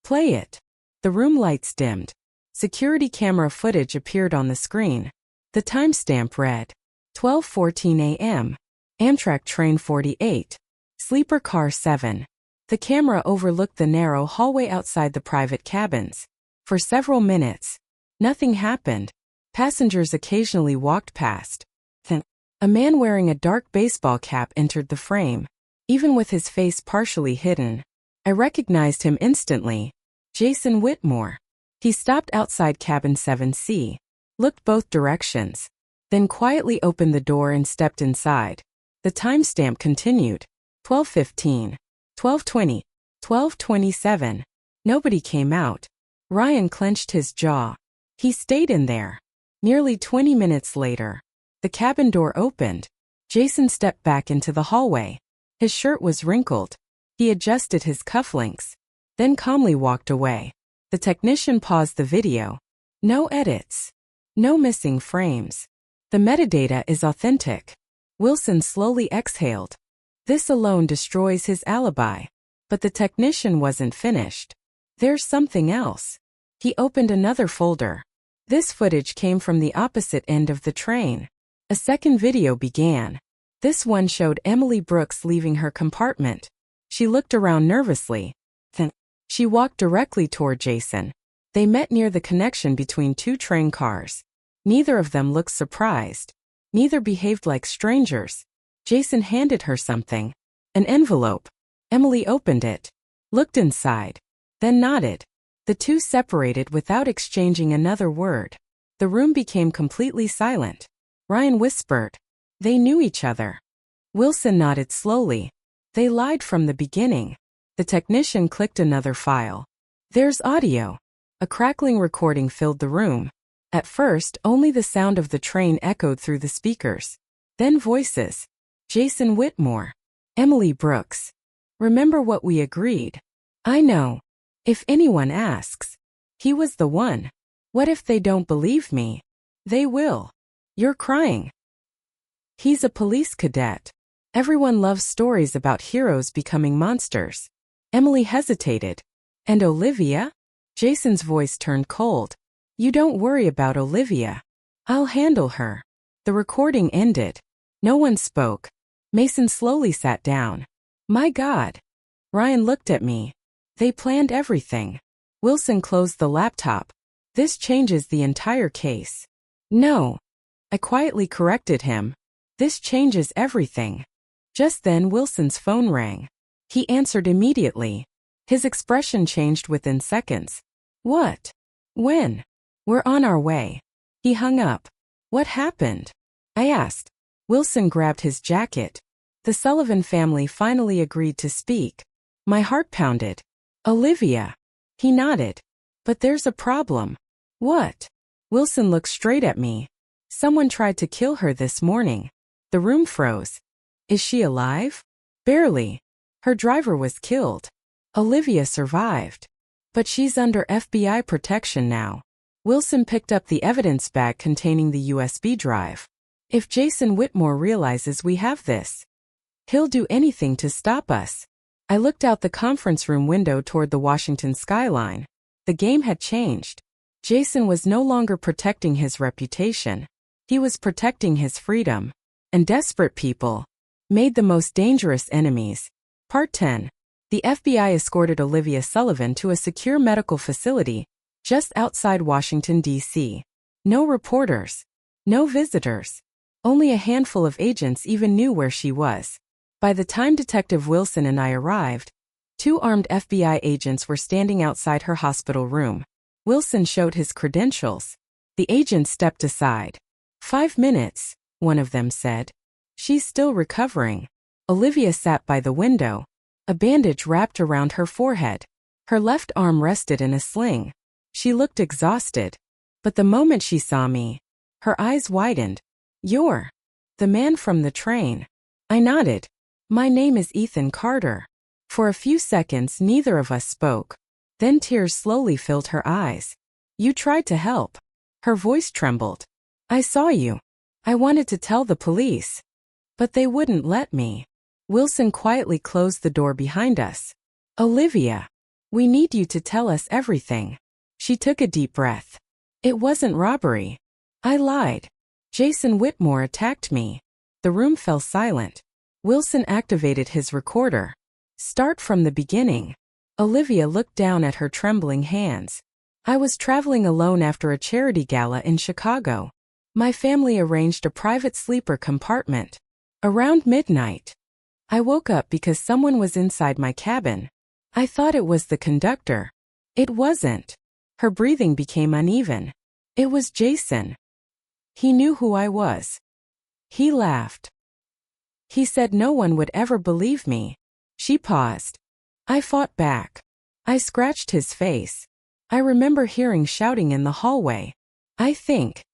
Play it. The room lights dimmed. Security camera footage appeared on the screen. The timestamp read 12:14 a.m. Amtrak Train 48. Sleeper Car 7. The camera overlooked the narrow hallway outside the private cabins. For several minutes, nothing happened. Passengers occasionally walked past. Then, a man wearing a dark baseball cap entered the frame. Even with his face partially hidden, I recognized him instantly. Jason Whitmore. He stopped outside cabin 7C, looked both directions, then quietly opened the door and stepped inside. The timestamp continued. 12:15, 12:20, 12:27. Nobody came out. Ryan clenched his jaw. He stayed in there. Nearly 20 minutes later, the cabin door opened. Jason stepped back into the hallway. His shirt was wrinkled. He adjusted his cufflinks, then calmly walked away. The technician paused the video. No edits. No missing frames. The metadata is authentic. Wilson slowly exhaled. This alone destroys his alibi. But the technician wasn't finished. There's something else. He opened another folder. This footage came from the opposite end of the train. A second video began. This one showed Emily Brooks leaving her compartment. She looked around nervously. Then, she walked directly toward Jason. They met near the connection between two train cars. Neither of them looked surprised. Neither behaved like strangers. Jason handed her something. An envelope. Emily opened it, looked inside, then nodded. The two separated without exchanging another word. The room became completely silent. Ryan whispered. They knew each other. Wilson nodded slowly. They lied from the beginning. The technician clicked another file. There's audio. A crackling recording filled the room. At first, only the sound of the train echoed through the speakers. Then voices. Jason Whitmore. Emily Brooks. Remember what we agreed? I know. If anyone asks, he was the one. What if they don't believe me? They will. You're crying. He's a police cadet. Everyone loves stories about heroes becoming monsters. Emily hesitated. And Olivia? Jason's voice turned cold. You don't worry about Olivia. I'll handle her. The recording ended. No one spoke. Mason slowly sat down. My God. Ryan looked at me. They planned everything. Wilson closed the laptop. This changes the entire case. No. I quietly corrected him. This changes everything. Just then Wilson's phone rang. He answered immediately. His expression changed within seconds. What? When? We're on our way. He hung up. What happened? I asked. Wilson grabbed his jacket. The Sullivan family finally agreed to speak. My heart pounded. Olivia. He nodded. But there's a problem. What? Wilson looked straight at me. Someone tried to kill her this morning. The room froze. Is she alive? Barely. Her driver was killed. Olivia survived. But she's under FBI protection now. Wilson picked up the evidence bag containing the USB drive. If Jason Whitmore realizes we have this, he'll do anything to stop us. I looked out the conference room window toward the Washington skyline. The game had changed. Jason was no longer protecting his reputation. He was protecting his freedom. And desperate people made the most dangerous enemies. Part 10. The FBI escorted Olivia Sullivan to a secure medical facility just outside Washington, D.C. No reporters. No visitors. Only a handful of agents even knew where she was. By the time Detective Wilson and I arrived, 2 armed FBI agents were standing outside her hospital room. Wilson showed his credentials. The agents stepped aside. 5 minutes, one of them said. She's still recovering. Olivia sat by the window. A bandage wrapped around her forehead. Her left arm rested in a sling. She looked exhausted. But the moment she saw me, her eyes widened. You're the man from the train. I nodded. My name is Ethan Carter. For a few seconds neither of us spoke. Then tears slowly filled her eyes. You tried to help. Her voice trembled. I saw you. I wanted to tell the police. But they wouldn't let me. Wilson quietly closed the door behind us. Olivia, we need you to tell us everything. She took a deep breath. It wasn't robbery. I lied. Jason Whitmore attacked me. The room fell silent. Wilson activated his recorder. Start from the beginning. Olivia looked down at her trembling hands. I was traveling alone after a charity gala in Chicago. My family arranged a private sleeper compartment. Around midnight, I woke up because someone was inside my cabin. I thought it was the conductor. It wasn't. Her breathing became uneven. It was Jason. He knew who I was. He laughed. He said no one would ever believe me. She paused. I fought back. I scratched his face. I remember hearing shouting in the hallway. I think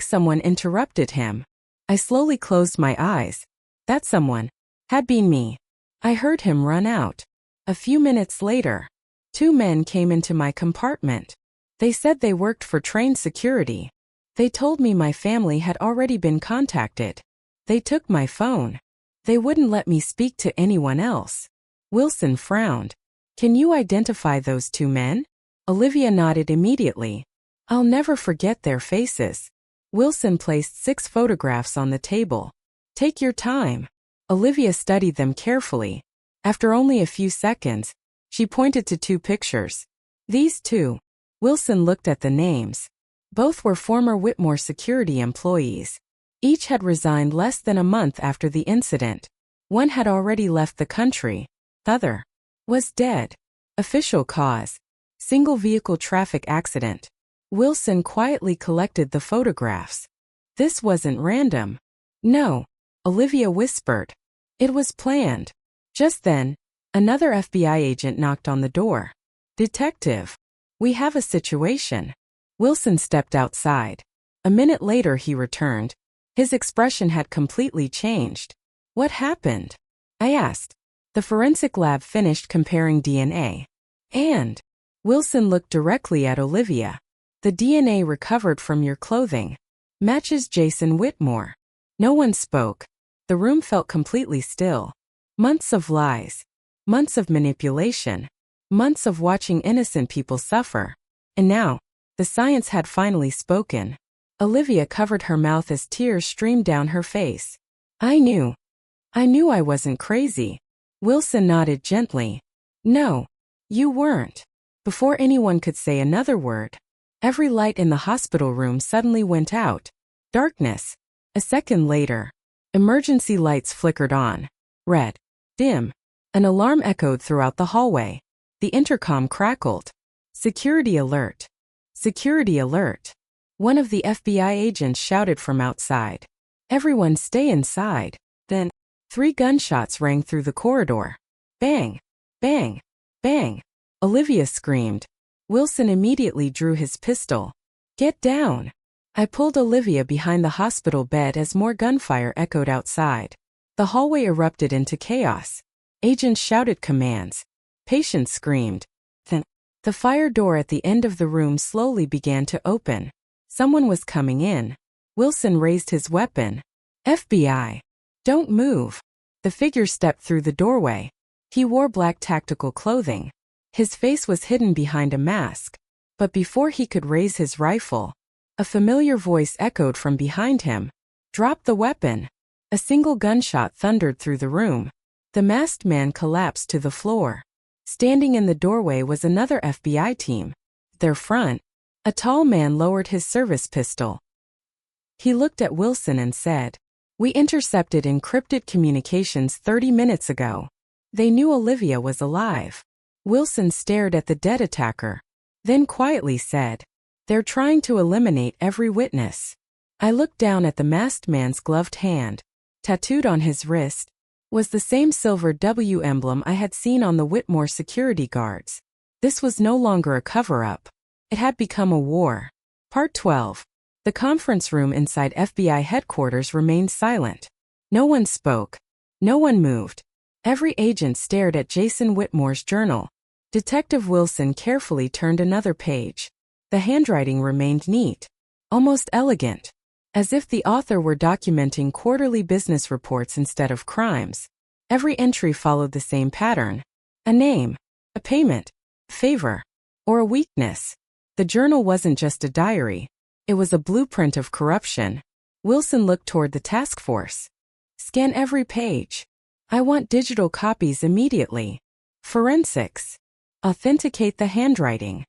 someone interrupted him. I slowly closed my eyes. That someone had been me. I heard him run out. A few minutes later, 2 men came into my compartment. They said they worked for train security. They told me my family had already been contacted. They took my phone. They wouldn't let me speak to anyone else. Wilson frowned. Can you identify those 2 men? Olivia nodded immediately. I'll never forget their faces. Wilson placed 6 photographs on the table. Take your time. Olivia studied them carefully. After only a few seconds, she pointed to 2 pictures. These 2. Wilson looked at the names. Both were former Whitmore security employees. Each had resigned less than a month after the incident. One had already left the country. The other was dead. Official cause: single vehicle traffic accident. Wilson quietly collected the photographs. This wasn't random. No, Olivia whispered. It was planned. Just then, another FBI agent knocked on the door. Detective, we have a situation. Wilson stepped outside. A minute later he returned. His expression had completely changed. What happened? I asked. The forensic lab finished comparing DNA. And Wilson looked directly at Olivia. The DNA recovered from your clothing matches Jason Whitmore. No one spoke. The room felt completely still. Months of lies. Months of manipulation. Months of watching innocent people suffer. And now, the science had finally spoken. Olivia covered her mouth as tears streamed down her face. I knew I wasn't crazy. Wilson nodded gently. No, you weren't. Before anyone could say another word, every light in the hospital room suddenly went out. Darkness. A second later, emergency lights flickered on. Red. Dim. An alarm echoed throughout the hallway. The intercom crackled. Security alert. Security alert. One of the FBI agents shouted from outside. Everyone stay inside. Then, 3 gunshots rang through the corridor. Bang! Bang! Bang! Olivia screamed. Wilson immediately drew his pistol. Get down! I pulled Olivia behind the hospital bed as more gunfire echoed outside. The hallway erupted into chaos. Agents shouted commands. Patients screamed. Then, the fire door at the end of the room slowly began to open. Someone was coming in. Wilson raised his weapon. FBI. Don't move. The figure stepped through the doorway. He wore black tactical clothing. His face was hidden behind a mask. But before he could raise his rifle, a familiar voice echoed from behind him. Drop the weapon. A single gunshot thundered through the room. The masked man collapsed to the floor. Standing in the doorway was another FBI team. At their front, a tall man lowered his service pistol. He looked at Wilson and said, We intercepted encrypted communications 30 minutes ago. They knew Olivia was alive. Wilson stared at the dead attacker, then quietly said, They're trying to eliminate every witness. I looked down at the masked man's gloved hand. Tattooed on his wrist was the same silver W emblem I had seen on the Whitmore security guards. This was no longer a cover-up. It had become a war. Part 12. The conference room inside FBI headquarters remained silent. No one spoke. No one moved. Every agent stared at Jason Whitmore's journal. Detective Wilson carefully turned another page. The handwriting remained neat, almost elegant, as if the author were documenting quarterly business reports instead of crimes. Every entry followed the same pattern: a name, a payment, a favor, or a weakness. The journal wasn't just a diary. It was a blueprint of corruption. Wilson looked toward the task force. Scan every page. I want digital copies immediately. Forensics. Authenticate the handwriting.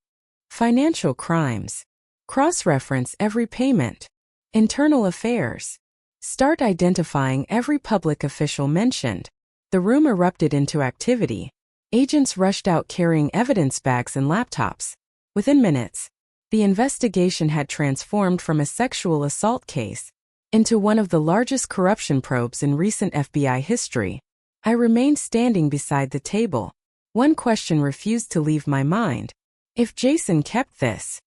Financial crimes. Cross-reference every payment. Internal affairs. Start identifying every public official mentioned. The room erupted into activity. Agents rushed out carrying evidence bags and laptops. Within minutes, the investigation had transformed from a sexual assault case into one of the largest corruption probes in recent FBI history. I remained standing beside the table. One question refused to leave my mind. If Jason kept this,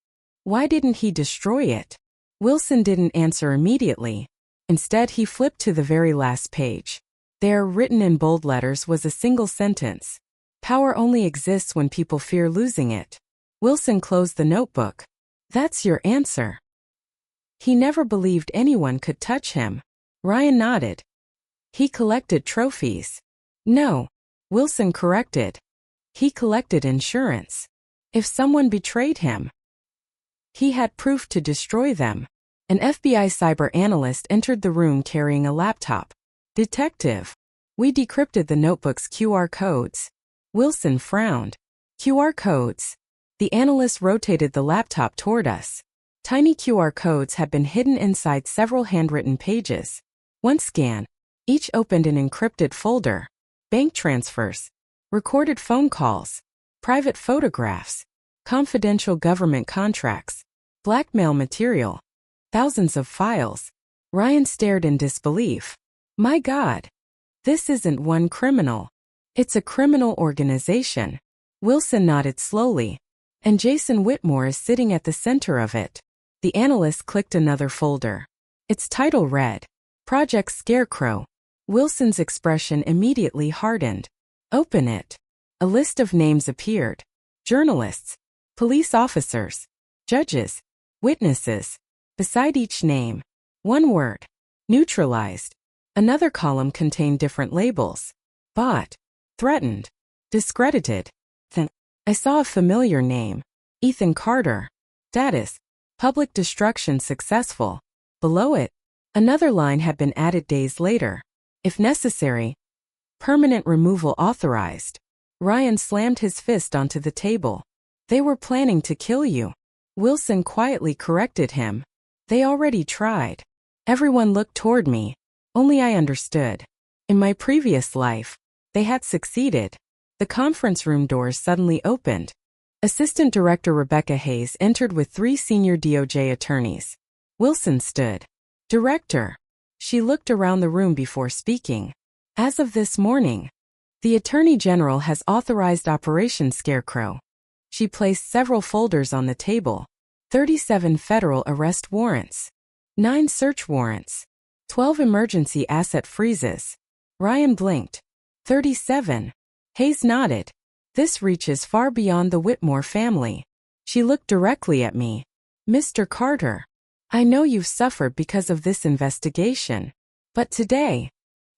why didn't he destroy it? Wilson didn't answer immediately. Instead, he flipped to the very last page. There, written in bold letters, was a single sentence. Power only exists when people fear losing it. Wilson closed the notebook. That's your answer. He never believed anyone could touch him. Ryan nodded. He collected trophies. No, Wilson corrected. He collected insurance. If someone betrayed him, he had proof to destroy them. An FBI cyber analyst entered the room carrying a laptop. Detective, we decrypted the notebook's QR codes. Wilson frowned. QR codes. The analyst rotated the laptop toward us. Tiny QR codes had been hidden inside several handwritten pages. One scan. Each opened an encrypted folder. Bank transfers. Recorded phone calls. Private photographs. Confidential government contracts. Blackmail material. Thousands of files. Ryan stared in disbelief. My God. This isn't one criminal. It's a criminal organization. Wilson nodded slowly. And Jason Whitmore is sitting at the center of it. The analyst clicked another folder. Its title read, Project Scarecrow. Wilson's expression immediately hardened. Open it. A list of names appeared. Journalists, police officers, judges, witnesses. Beside each name, one word. Neutralized. Another column contained different labels. Bought. Threatened. Discredited. Then, I saw a familiar name. Ethan Carter. Status. Public destruction successful. Below it, another line had been added days later. If necessary, permanent removal authorized. Ryan slammed his fist onto the table. They were planning to kill you. Wilson quietly corrected him. They already tried. Everyone looked toward me. Only I understood. In my previous life, they had succeeded. The conference room doors suddenly opened. Assistant Director Rebecca Hayes entered with 3 senior DOJ attorneys. Wilson stood. Director. She looked around the room before speaking. As of this morning, the Attorney General has authorized Operation Scarecrow. She placed several folders on the table. 37 federal arrest warrants. 9 search warrants. 12 emergency asset freezes. Ryan blinked. 37. Hayes nodded. This reaches far beyond the Whitmore family. She looked directly at me. Mr. Carter, I know you've suffered because of this investigation. But today,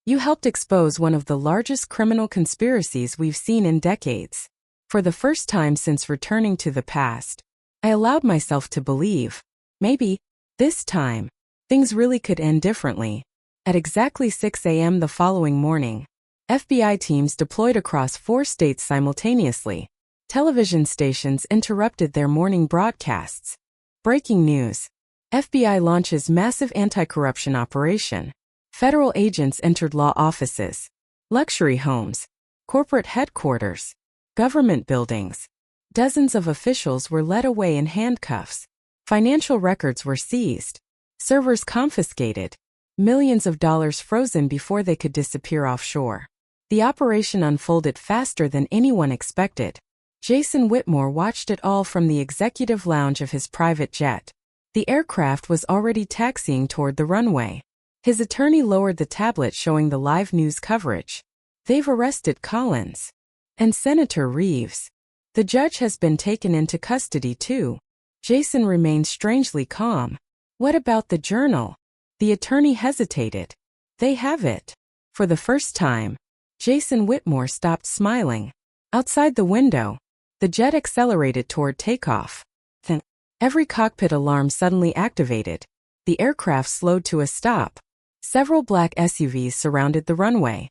you helped expose one of the largest criminal conspiracies we've seen in decades. For the first time since returning to the past, I allowed myself to believe, maybe, this time, things really could end differently. At exactly 6 a.m. the following morning, FBI teams deployed across 4 states simultaneously. Television stations interrupted their morning broadcasts. Breaking news. FBI launches massive anti-corruption operation. Federal agents entered law offices, luxury homes, corporate headquarters, government buildings. Dozens of officials were led away in handcuffs. Financial records were seized. Servers confiscated. Millions of dollars frozen before they could disappear offshore. The operation unfolded faster than anyone expected. Jason Whitmore watched it all from the executive lounge of his private jet. The aircraft was already taxiing toward the runway. His attorney lowered the tablet showing the live news coverage. They've arrested Collins. And Senator Reeves. The judge has been taken into custody too. Jason remained strangely calm. What about the journal? The attorney hesitated. They have it. For the first time, Jason Whitmore stopped smiling. Outside the window, the jet accelerated toward takeoff. Then, every cockpit alarm suddenly activated. The aircraft slowed to a stop. Several black SUVs surrounded the runway.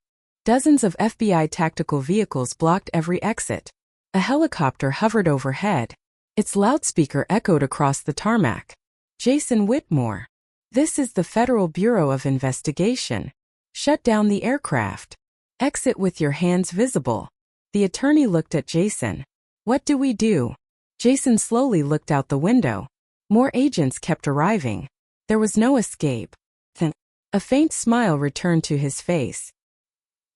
Dozens of FBI tactical vehicles blocked every exit. A helicopter hovered overhead. Its loudspeaker echoed across the tarmac. Jason Whitmore. This is the Federal Bureau of Investigation. Shut down the aircraft. Exit with your hands visible. The attorney looked at Jason. What do we do? Jason slowly looked out the window. More agents kept arriving. There was no escape. Then, a faint smile returned to his face.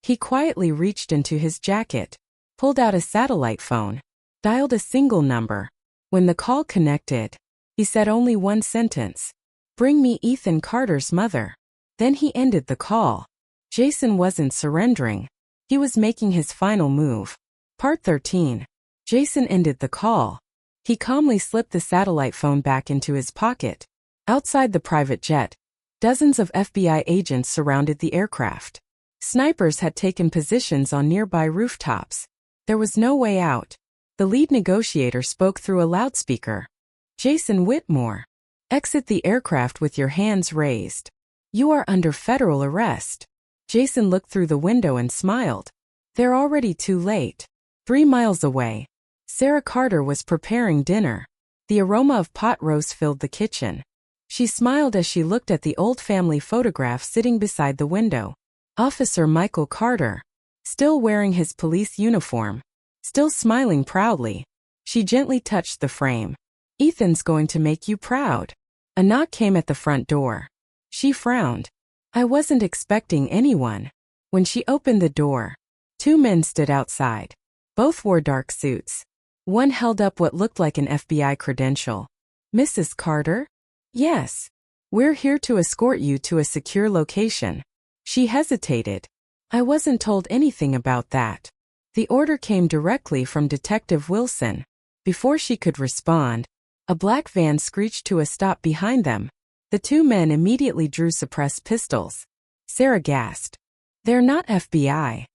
He quietly reached into his jacket, pulled out a satellite phone, dialed a single number. When the call connected, he said only one sentence. Bring me Ethan Carter's mother. Then he ended the call. Jason wasn't surrendering. He was making his final move. Part 13. Jason ended the call. He calmly slipped the satellite phone back into his pocket. Outside the private jet, dozens of FBI agents surrounded the aircraft. Snipers had taken positions on nearby rooftops. There was no way out. The lead negotiator spoke through a loudspeaker. Jason Whitmore. Exit the aircraft with your hands raised. You are under federal arrest. Jason looked through the window and smiled. They're already too late. 3 miles away, Sarah Carter was preparing dinner. The aroma of pot roast filled the kitchen. She smiled as she looked at the old family photograph sitting beside the window. Officer Michael Carter, still wearing his police uniform, still smiling proudly. She gently touched the frame. Ethan's going to make you proud. A knock came at the front door. She frowned. I wasn't expecting anyone. When she opened the door, 2 men stood outside. Both wore dark suits. One held up what looked like an FBI credential. Mrs. Carter? Yes. We're here to escort you to a secure location. She hesitated. I wasn't told anything about that. The order came directly from Detective Wilson. Before she could respond, a black van screeched to a stop behind them. The 2 men immediately drew suppressed pistols. Sarah gasped. They're not FBI.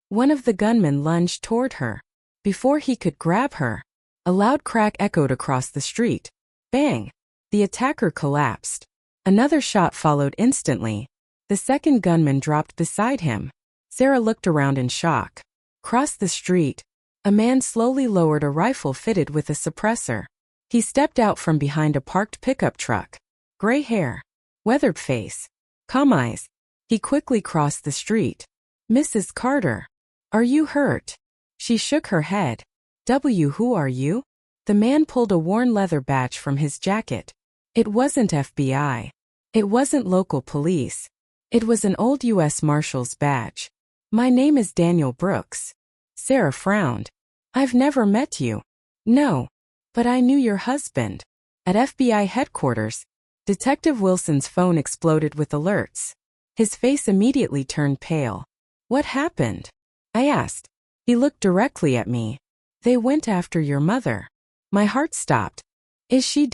One of the gunmen lunged toward her. Before he could grab her, a loud crack echoed across the street. Bang! The attacker collapsed. Another shot followed instantly. The second gunman dropped beside him. Sarah looked around in shock. Across the street, a man slowly lowered a rifle fitted with a suppressor. He stepped out from behind a parked pickup truck. Gray hair, weathered face, calm eyes. He quickly crossed the street. Mrs. Carter, are you hurt? She shook her head. Who are you? The man pulled a worn leather badge from his jacket. It wasn't FBI. It wasn't local police. It was an old U.S. Marshal's badge. My name is Daniel Brooks. Sarah frowned. I've never met you. No. But I knew your husband. At FBI headquarters, Detective Wilson's phone exploded with alerts. His face immediately turned pale. What happened? I asked. He looked directly at me. They went after your mother. My heart stopped. Is she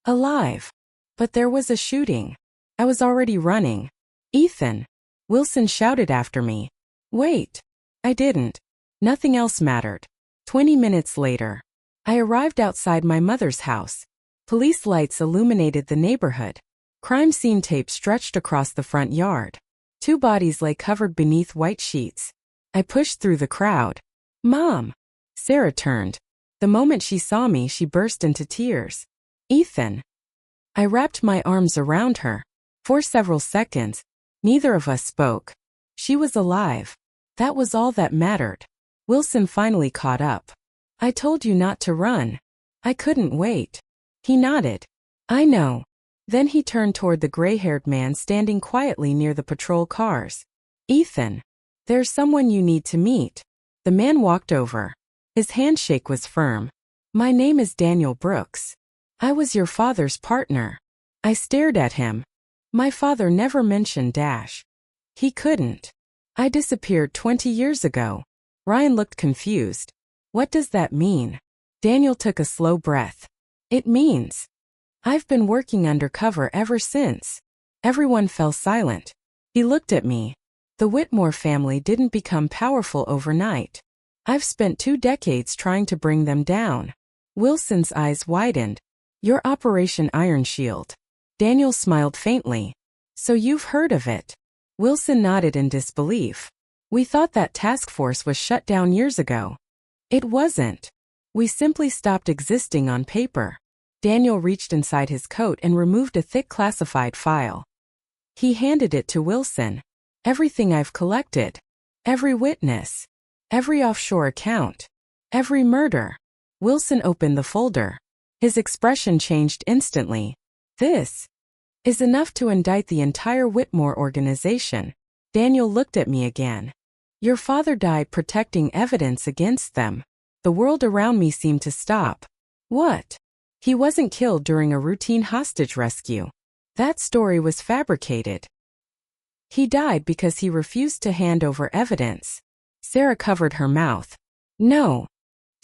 alive? But there was a shooting. I was already running. Ethan! Wilson shouted after me. Wait. I didn't. Nothing else mattered. 20 minutes later, I arrived outside my mother's house. Police lights illuminated the neighborhood. Crime scene tape stretched across the front yard. 2 bodies lay covered beneath white sheets. I pushed through the crowd. Mom! Sarah turned. The moment she saw me, she burst into tears. Ethan! I wrapped my arms around her. For several seconds, neither of us spoke. She was alive. That was all that mattered. Wilson finally caught up. I told you not to run. I couldn't wait. He nodded. I know. Then he turned toward the gray-haired man standing quietly near the patrol cars. Ethan, there's someone you need to meet. The man walked over. His handshake was firm. My name is Daniel Brooks. I was your father's partner. I stared at him. My father never mentioned Dash. He couldn't. I disappeared 20 years ago. Ryan looked confused. What does that mean? Daniel took a slow breath. It means I've been working undercover ever since. Everyone fell silent. He looked at me. The Whitmore family didn't become powerful overnight. I've spent 2 decades trying to bring them down. Wilson's eyes widened. Your Operation Iron Shield. Daniel smiled faintly. So you've heard of it? Wilson nodded in disbelief. We thought that task force was shut down years ago. It wasn't. We simply stopped existing on paper. Daniel reached inside his coat and removed a thick classified file. He handed it to Wilson. Everything I've collected. Every witness. Every offshore account. Every murder. Wilson opened the folder. His expression changed instantly. This is enough to indict the entire Whitmore organization. Daniel looked at me again. Your father died protecting evidence against them. The world around me seemed to stop. What? He wasn't killed during a routine hostage rescue. That story was fabricated. He died because he refused to hand over evidence. Sarah covered her mouth. No.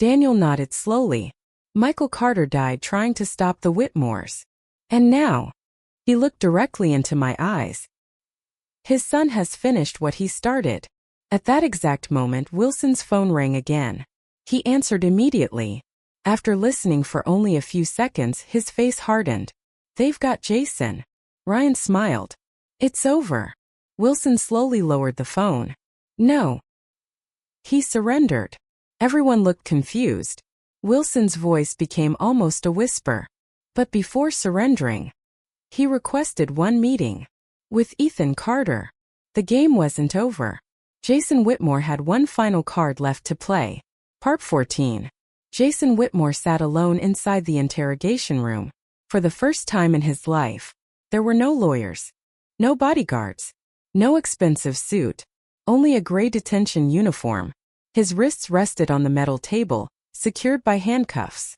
Daniel nodded slowly. Michael Carter died trying to stop the Whitmores. And now, he looked directly into my eyes. His son has finished what he started. At that exact moment, Wilson's phone rang again. He answered immediately. After listening for only a few seconds, his face hardened. They've got Jason. Ryan smiled. It's over. Wilson slowly lowered the phone. No. He surrendered. Everyone looked confused. Wilson's voice became almost a whisper. But before surrendering, he requested one meeting with Ethan Carter. The game wasn't over. Jason Whitmore had one final card left to play. Part 14. Jason Whitmore sat alone inside the interrogation room. For the first time in his life, there were no lawyers, no bodyguards, no expensive suit, only a gray detention uniform. His wrists rested on the metal table, secured by handcuffs.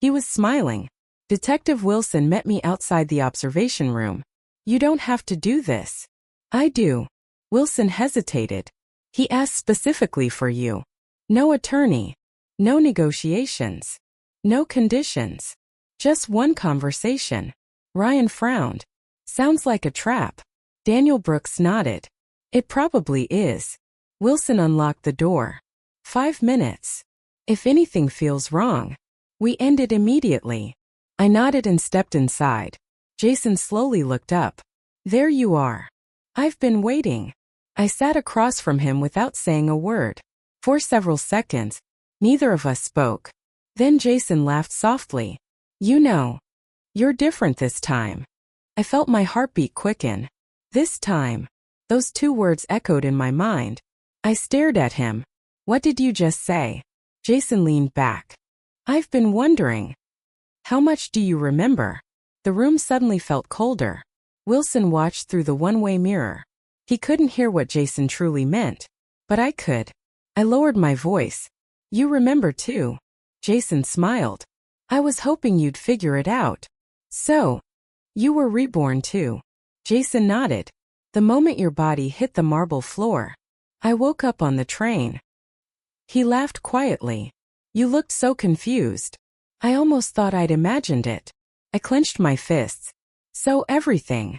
He was smiling. Detective Wilson met me outside the observation room. You don't have to do this. I do. Wilson hesitated. He asked specifically for you. No attorney. No negotiations. No conditions. Just one conversation. Ryan frowned. Sounds like a trap. Daniel Brooks nodded. It probably is. Wilson unlocked the door. 5 minutes. If anything feels wrong. We ended immediately. I nodded and stepped inside. Jason slowly looked up. There you are. I've been waiting. I sat across from him without saying a word. For several seconds, neither of us spoke. Then Jason laughed softly. You know, you're different this time. I felt my heartbeat quicken. This time. Those two words echoed in my mind. I stared at him. What did you just say? Jason leaned back. I've been wondering. How much do you remember? The room suddenly felt colder. Wilson watched through the one-way mirror. He couldn't hear what Jason truly meant, but I could. I lowered my voice. You remember too. Jason smiled. I was hoping you'd figure it out. So, you were reborn too. Jason nodded. The moment your body hit the marble floor. I woke up on the train. He laughed quietly. You looked so confused. I almost thought I'd imagined it. I clenched my fists. So everything.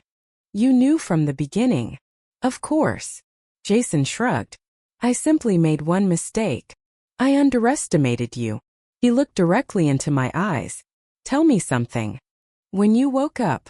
You knew from the beginning. Of course. Jason shrugged. I simply made one mistake. I underestimated you. He looked directly into my eyes. Tell me something. When you woke up,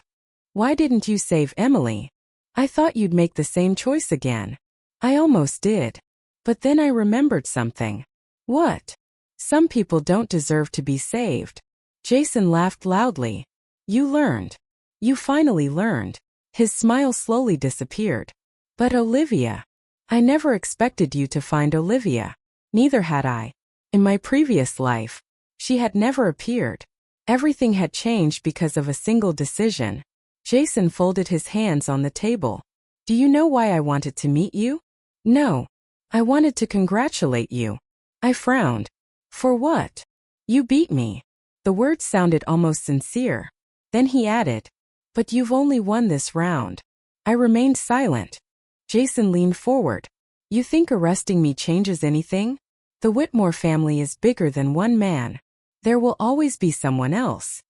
why didn't you save Emily? I thought you'd make the same choice again. I almost did. But then I remembered something. What? Some people don't deserve to be saved. Jason laughed loudly. You learned. You finally learned. His smile slowly disappeared. But Olivia. I never expected you to find Olivia. Neither had I. In my previous life, she had never appeared. Everything had changed because of a single decision. Jason folded his hands on the table. Do you know why I wanted to meet you? No. I wanted to congratulate you. I frowned. For what? You beat me. The words sounded almost sincere. Then he added, but you've only won this round. I remained silent. Jason leaned forward. You think arresting me changes anything? The Whitmore family is bigger than one man. There will always be someone else.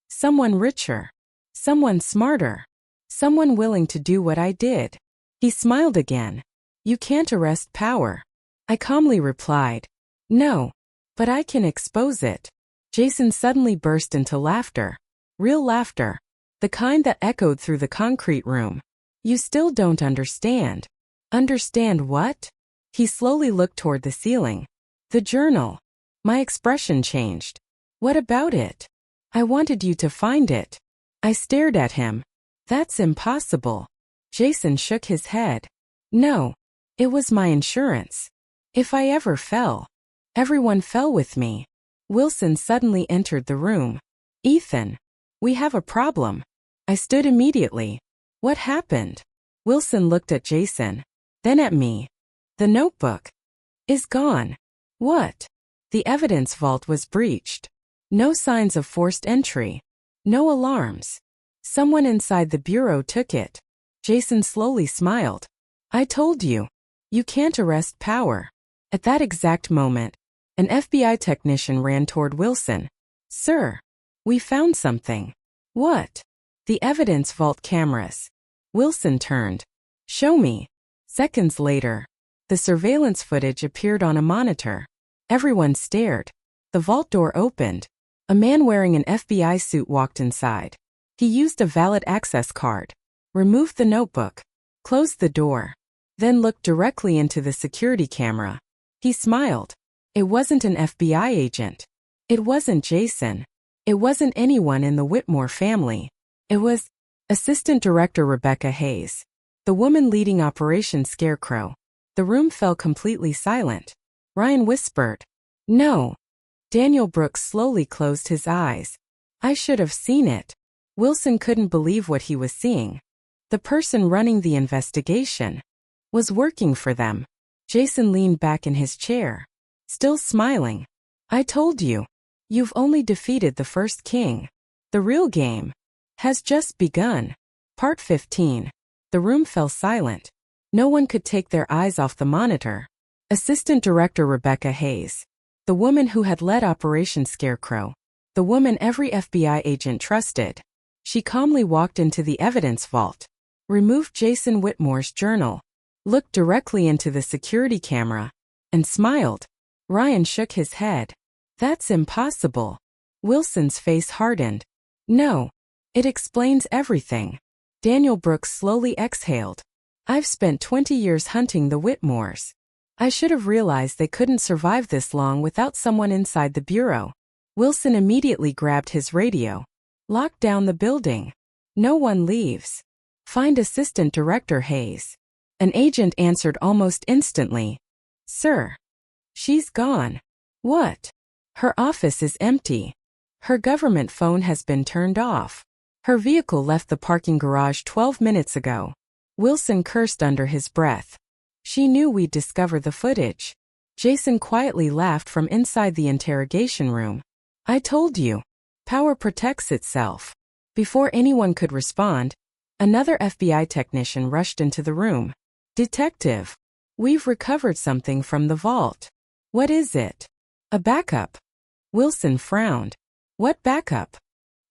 Someone richer. Someone smarter. Someone willing to do what I did. He smiled again. You can't arrest power. I calmly replied. No. But I can expose it. Jason suddenly burst into laughter. Real laughter. The kind that echoed through the concrete room. You still don't understand. Understand what? He slowly looked toward the ceiling. The journal. My expression changed. What about it? I wanted you to find it. I stared at him. That's impossible. Jason shook his head. No. It was my insurance. If I ever fell, everyone fell with me. Wilson suddenly entered the room. Ethan. We have a problem. I stood immediately. What happened? Wilson looked at Jason. Then at me. The notebook is gone. What? The evidence vault was breached. No signs of forced entry. No alarms. Someone inside the bureau took it. Jason slowly smiled. I told you. You can't arrest power. At that exact moment, an FBI technician ran toward Wilson. Sir, we found something. What? The evidence vault cameras. Wilson turned. Show me. Seconds later, the surveillance footage appeared on a monitor. Everyone stared. The vault door opened. A man wearing an FBI suit walked inside. He used a valid access card, removed the notebook, closed the door, then looked directly into the security camera. He smiled. It wasn't an FBI agent. It wasn't Jason. It wasn't anyone in the Whitmore family. It was Assistant Director Rebecca Hayes, the woman leading Operation Scarecrow. The room fell completely silent. Ryan whispered, No. Daniel Brooks slowly closed his eyes. I should have seen it. Wilson couldn't believe what he was seeing. The person running the investigation was working for them. Jason leaned back in his chair, still smiling. I told you. You've only defeated the first king. The real game has just begun. Part 15. The room fell silent. No one could take their eyes off the monitor. Assistant Director Rebecca Hayes, the woman who had led Operation Scarecrow, the woman every FBI agent trusted. She calmly walked into the evidence vault, removed Jason Whitmore's journal, looked directly into the security camera, and smiled. Ryan shook his head. That's impossible. Wilson's face hardened. No. It explains everything. Daniel Brooks slowly exhaled. I've spent 20 years hunting the Whitmores. I should have realized they couldn't survive this long without someone inside the bureau. Wilson immediately grabbed his radio. Lock down the building. No one leaves. Find Assistant Director Hayes. An agent answered almost instantly. Sir. She's gone. What? Her office is empty. Her government phone has been turned off. Her vehicle left the parking garage 12 minutes ago. Wilson cursed under his breath. She knew we'd discover the footage. Jason quietly laughed from inside the interrogation room. I told you. Power protects itself. Before anyone could respond, another FBI technician rushed into the room. Detective, we've recovered something from the vault. What is it? A backup. Wilson frowned. What backup?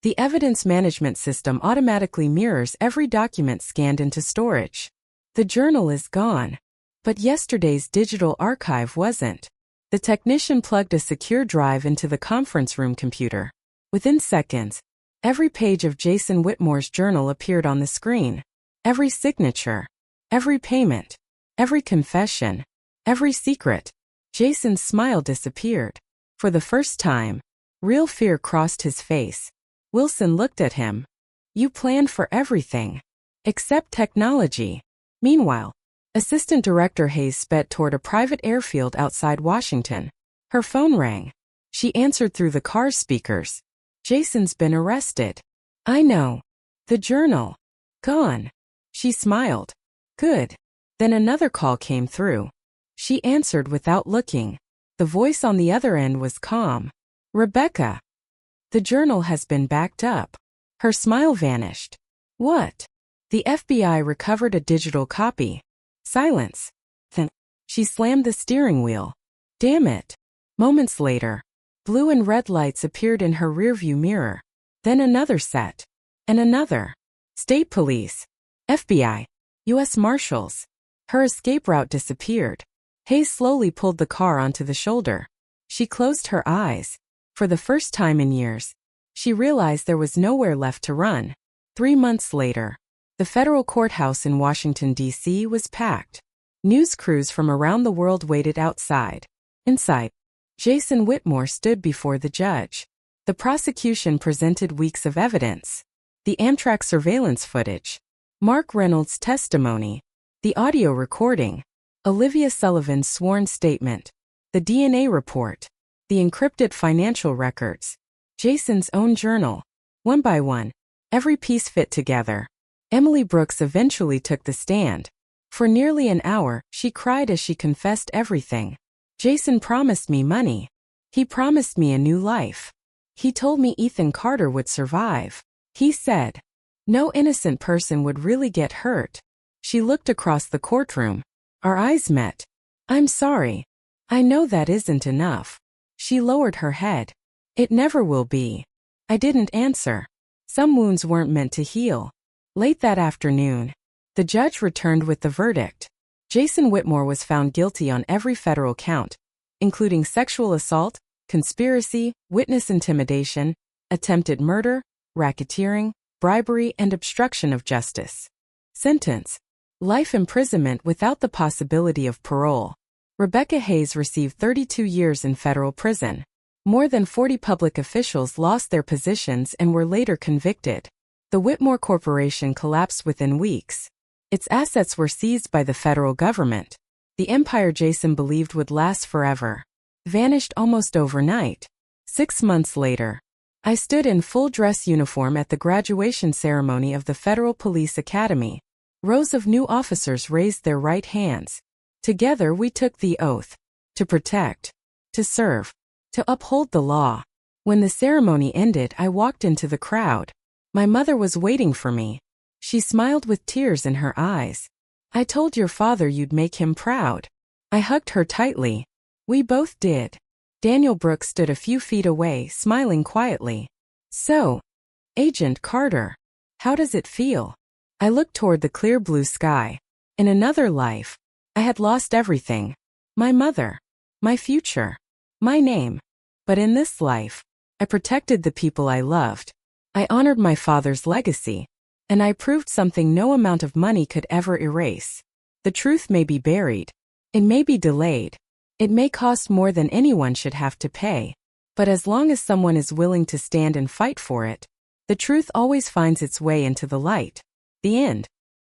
The evidence management system automatically mirrors every document scanned into storage. The journal is gone. But yesterday's digital archive wasn't. The technician plugged a secure drive into the conference room computer. Within seconds, every page of Jason Whitmore's journal appeared on the screen. Every signature, every payment, every confession, every secret. Jason's smile disappeared. For the first time, real fear crossed his face. Wilson looked at him. You planned for everything. Except technology. Meanwhile, Assistant Director Hayes sped toward a private airfield outside Washington. Her phone rang. She answered through the car's speakers. Jason's been arrested. I know. The journal. Gone. She smiled. Good. Then another call came through. She answered without looking. The voice on the other end was calm. Rebecca. The journal has been backed up. Her smile vanished. What? The FBI recovered a digital copy. Silence. Then, she slammed the steering wheel. Damn it. Moments later, blue and red lights appeared in her rearview mirror. Then another set. And another. State Police. FBI. U.S. Marshals. Her escape route disappeared. Hayes slowly pulled the car onto the shoulder. She closed her eyes. For the first time in years, she realized there was nowhere left to run. 3 months later, the federal courthouse in Washington, D.C. was packed. News crews from around the world waited outside. Inside, Jason Whitmore stood before the judge. The prosecution presented weeks of evidence: the Amtrak surveillance footage, Mark Reynolds' testimony, the audio recording, Olivia Sullivan's sworn statement, the DNA report, the encrypted financial records, Jason's own journal. One by one, every piece fit together. Emily Brooks eventually took the stand. For nearly an hour, she cried as she confessed everything. Jason promised me money. He promised me a new life. He told me Ethan Carter would survive. He said no innocent person would really get hurt. She looked across the courtroom. Our eyes met. I'm sorry. I know that isn't enough. She lowered her head. It never will be. I didn't answer. Some wounds weren't meant to heal. Late that afternoon, the judge returned with the verdict. Jason Whitmore was found guilty on every federal count, including sexual assault, conspiracy, witness intimidation, attempted murder, racketeering, bribery, and obstruction of justice. Sentence: life imprisonment without the possibility of parole. Rebecca Hayes received 32 years in federal prison. More than 40 public officials lost their positions and were later convicted. The Whitmore Corporation collapsed within weeks. Its assets were seized by the federal government. The empire Jason believed would last forever vanished almost overnight. 6 months later, I stood in full dress uniform at the graduation ceremony of the Federal Police Academy. Rows of new officers raised their right hands. Together we took the oath: to protect, to serve, to uphold the law. When the ceremony ended, I walked into the crowd. My mother was waiting for me. She smiled with tears in her eyes. I told your father you'd make him proud. I hugged her tightly. We both did. Daniel Brooks stood a few feet away, smiling quietly. So, Agent Carter, how does it feel? I looked toward the clear blue sky. In another life, I had lost everything: my mother, my future, my name. But in this life, I protected the people I loved. I honored my father's legacy. And I proved something no amount of money could ever erase. The truth may be buried. It may be delayed. It may cost more than anyone should have to pay. But as long as someone is willing to stand and fight for it, the truth always finds its way into the light. The end.